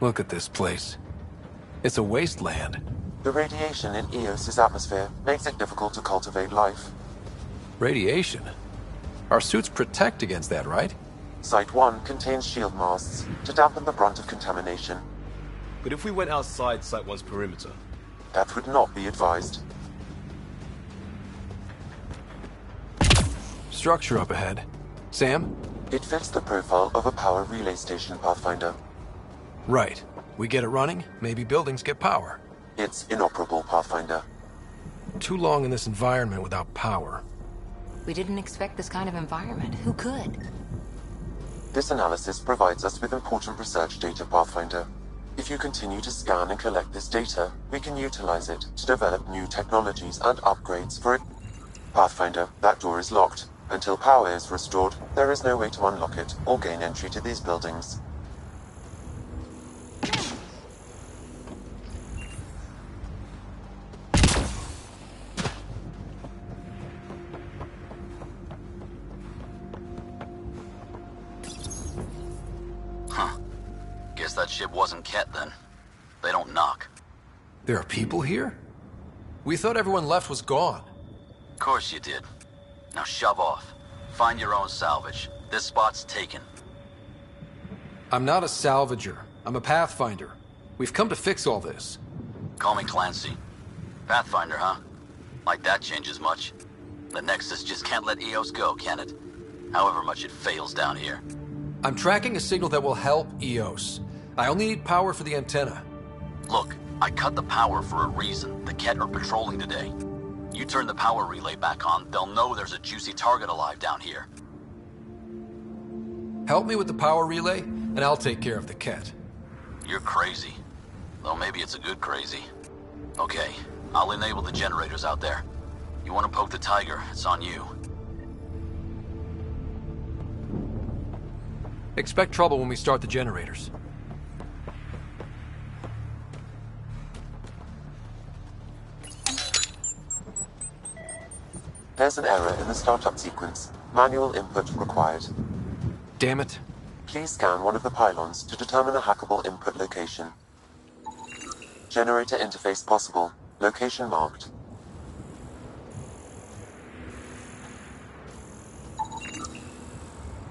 Look at this place. It's a wasteland. The radiation in Eos's atmosphere makes it difficult to cultivate life. Radiation? Our suits protect against that, right? Site 1 contains shield masts to dampen the brunt of contamination. But if we went outside Site 1's perimeter? That would not be advised. Structure up ahead. Sam? It fits the profile of a power relay station, Pathfinder. Right. We get it running, maybe buildings get power. It's inoperable, Pathfinder. Too long in this environment without power. We didn't expect this kind of environment. Who could? This analysis provides us with important research data, Pathfinder. If you continue to scan and collect this data, we can utilize it to develop new technologies and upgrades for it. Pathfinder, that door is locked. Until power is restored, there is no way to unlock it or gain entry to these buildings. Guess that ship wasn't Ket then. They don't knock. There are people here? We thought everyone left was gone. Of course you did. Now shove off. Find your own salvage. This spot's taken. I'm not a salvager. I'm a Pathfinder. We've come to fix all this. Call me Clancy. Pathfinder, huh? Like that changes much. The Nexus just can't let Eos go, can it? However much it fails down here. I'm tracking a signal that will help Eos. I only need power for the antenna. Look, I cut the power for a reason. The Ket are patrolling today. You turn the power relay back on, they'll know there's a juicy target alive down here. Help me with the power relay, and I'll take care of the Ket. You're crazy. Though maybe it's a good crazy. Okay, I'll enable the generators out there. You want to poke the tiger, it's on you. Expect trouble when we start the generators. There's an error in the startup sequence. Manual input required. Damn it. Please scan one of the pylons to determine a hackable input location. Generator interface possible. Location marked.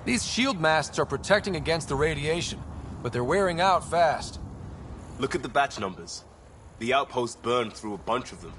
These shield masts are protecting against the radiation, but they're wearing out fast. Look at the batch numbers. The outpost burned through a bunch of them.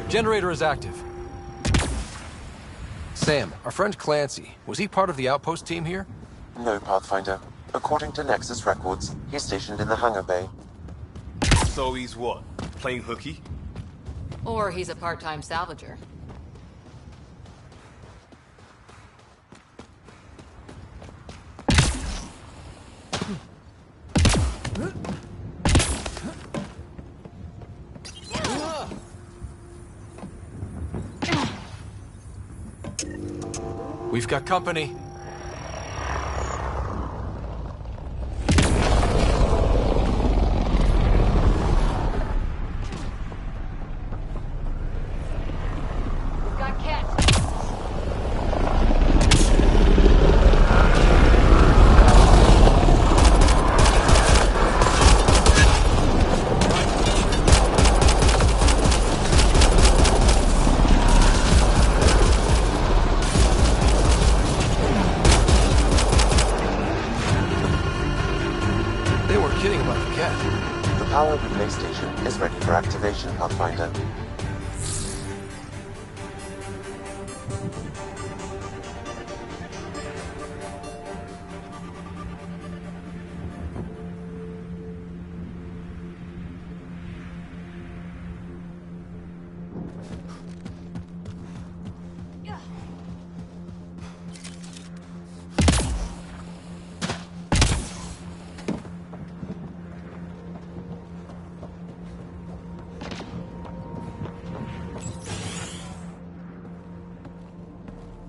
Generator is active. Sam, our friend Clancy, was he part of the outpost team here? No, Pathfinder. According to Nexus records, he's stationed in the hangar bay. So he's what? Playing hooky? Or he's a part-time salvager. We've got company. We've got cats. Kidding about the cat. The power relay station is ready for activation, Pathfinder.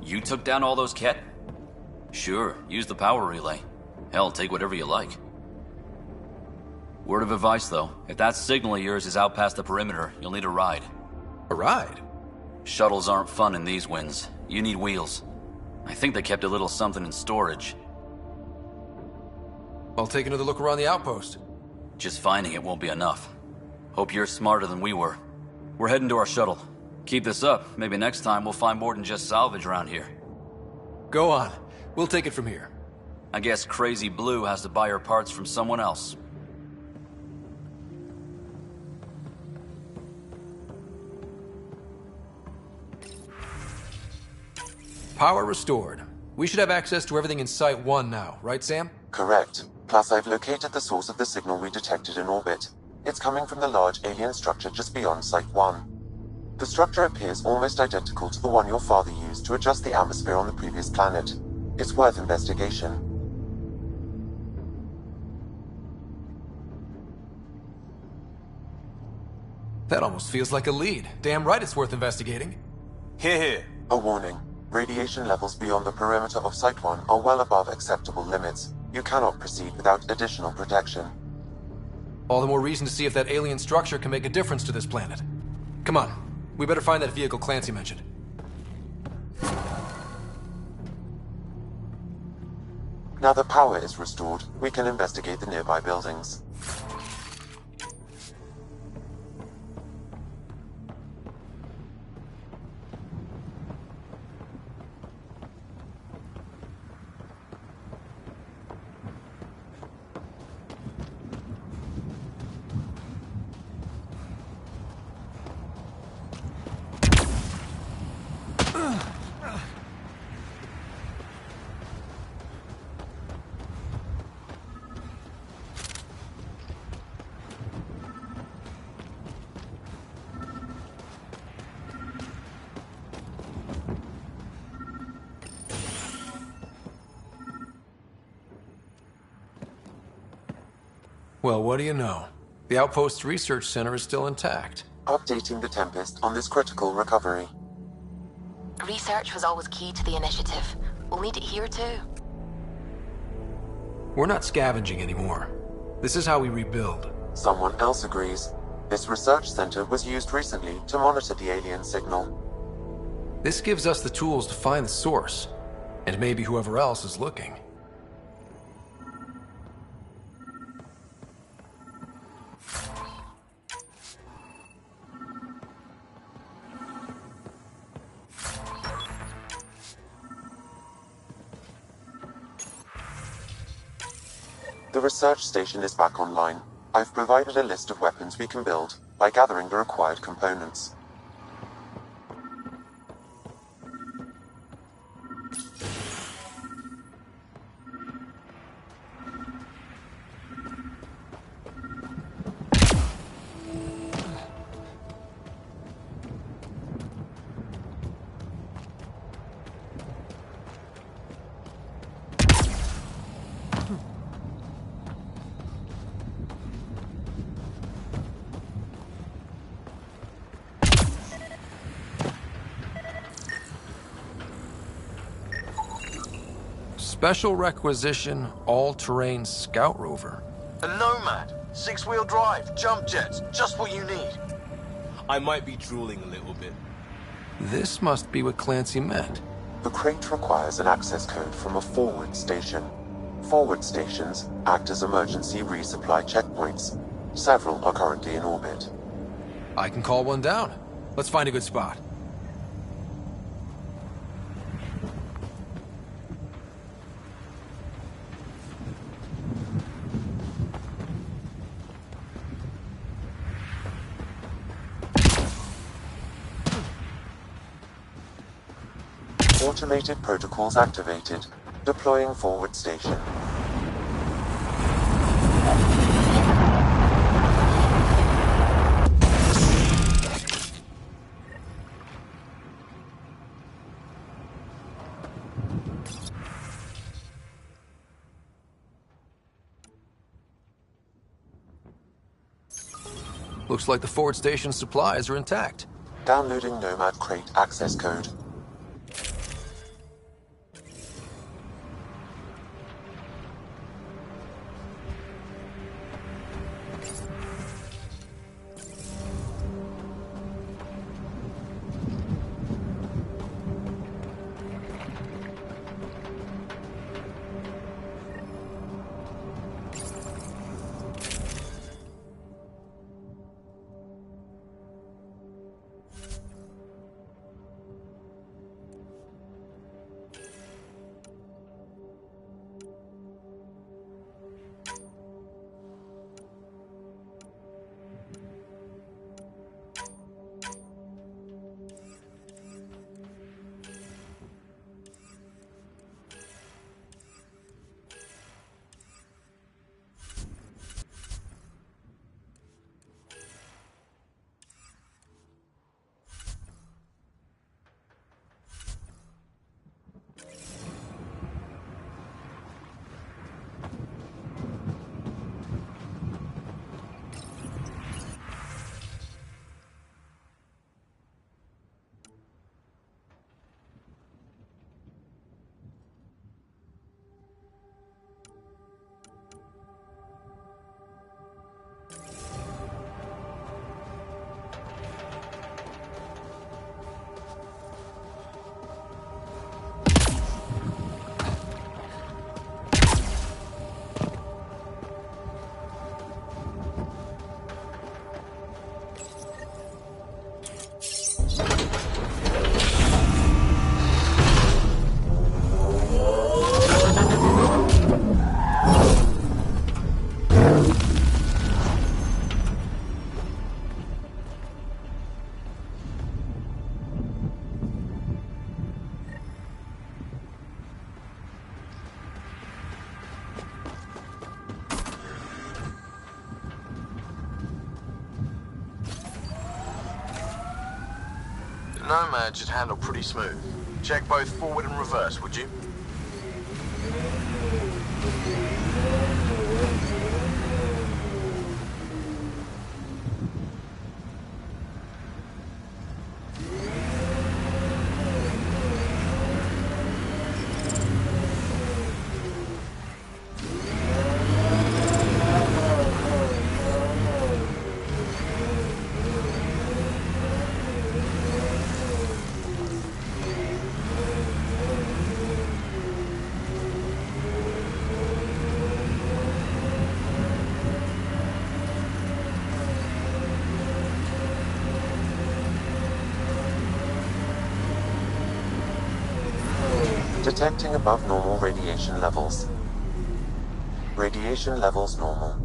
You took down all those Ket? Sure, use the power relay. Hell, take whatever you like. Word of advice, though. If that signal of yours is out past the perimeter, you'll need a ride. A ride? Shuttles aren't fun in these winds. You need wheels. I think they kept a little something in storage. I'll take another look around the outpost. Just finding it won't be enough. Hope you're smarter than we were. We're heading to our shuttle. Keep this up. Maybe next time we'll find more than just salvage around here. Go on. We'll take it from here. I guess Crazy Blue has to buy her parts from someone else. Power restored. We should have access to everything in Site 1 now, right, Sam? Correct. Plus, I've located the source of the signal we detected in orbit. It's coming from the large alien structure just beyond Site 1. The structure appears almost identical to the one your father used to adjust the atmosphere on the previous planet. It's worth investigation. That almost feels like a lead. Damn right it's worth investigating. Here. A warning. Radiation levels beyond the perimeter of Site 1 are well above acceptable limits. You cannot proceed without additional protection. All the more reason to see if that alien structure can make a difference to this planet. Come on. We better find that vehicle Clancy mentioned. Now that power is restored, we can investigate the nearby buildings. Well, what do you know? The Outpost Research Center is still intact. Updating the Tempest on this critical recovery. Research was always key to the initiative. We'll need it here too. We're not scavenging anymore. This is how we rebuild. Someone else agrees. This research center was used recently to monitor the alien signal. This gives us the tools to find the source, and maybe whoever else is looking. The research station is back online. I've provided a list of weapons we can build by gathering the required components. Special requisition, all-terrain scout rover. A Nomad, 6-wheel drive, jump jets, just what you need. I might be drooling a little bit. This must be what Clancy meant. The crate requires an access code from a forward station. Forward stations act as emergency resupply checkpoints. Several are currently in orbit. I can call one down. Let's find a good spot. Automated protocols activated. Deploying forward station. Looks like the forward station supplies are intact. Downloading Nomad crate access code. Nomad should handle pretty smooth. Check both forward and reverse, would you? Detecting above normal radiation levels. Radiation levels normal.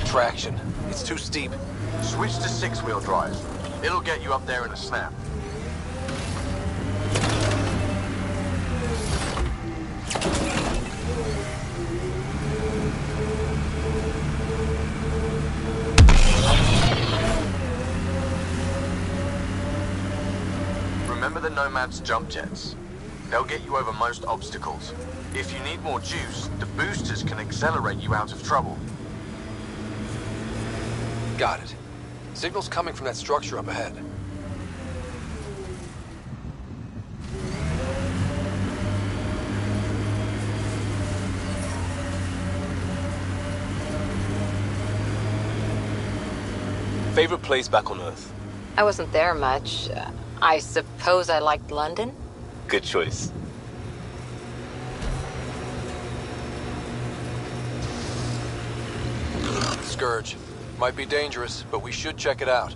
Traction. It's too steep. Switch to 6-wheel drive. It'll get you up there in a snap. Remember the Nomad's jump jets? They'll get you over most obstacles. If you need more juice, the boosters can accelerate you out of trouble. Got it. Signal's coming from that structure up ahead. Favorite place back on Earth? I wasn't there much. I suppose I liked London? Good choice. Scourge. Might be dangerous, but we should check it out.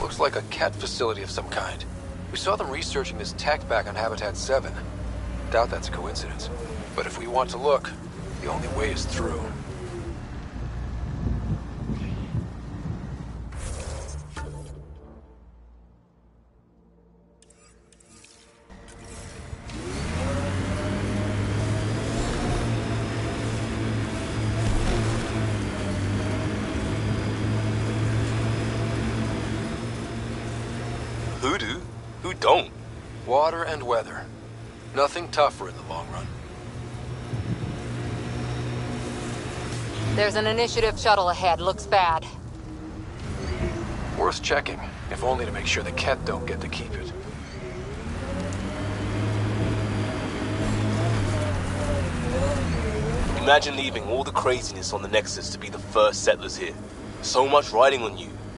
Looks like a cat facility of some kind. We saw them researching this tech back on Habitat 7. Doubt that's a coincidence. But if we want to look, the only way is through. Who do? Who don't? Water and weather. Nothing tougher in the long run. There's an initiative shuttle ahead. Looks bad. Worth checking, if only to make sure the Ket don't get to keep it. Imagine leaving all the craziness on the Nexus to be the first settlers here. So much riding on you.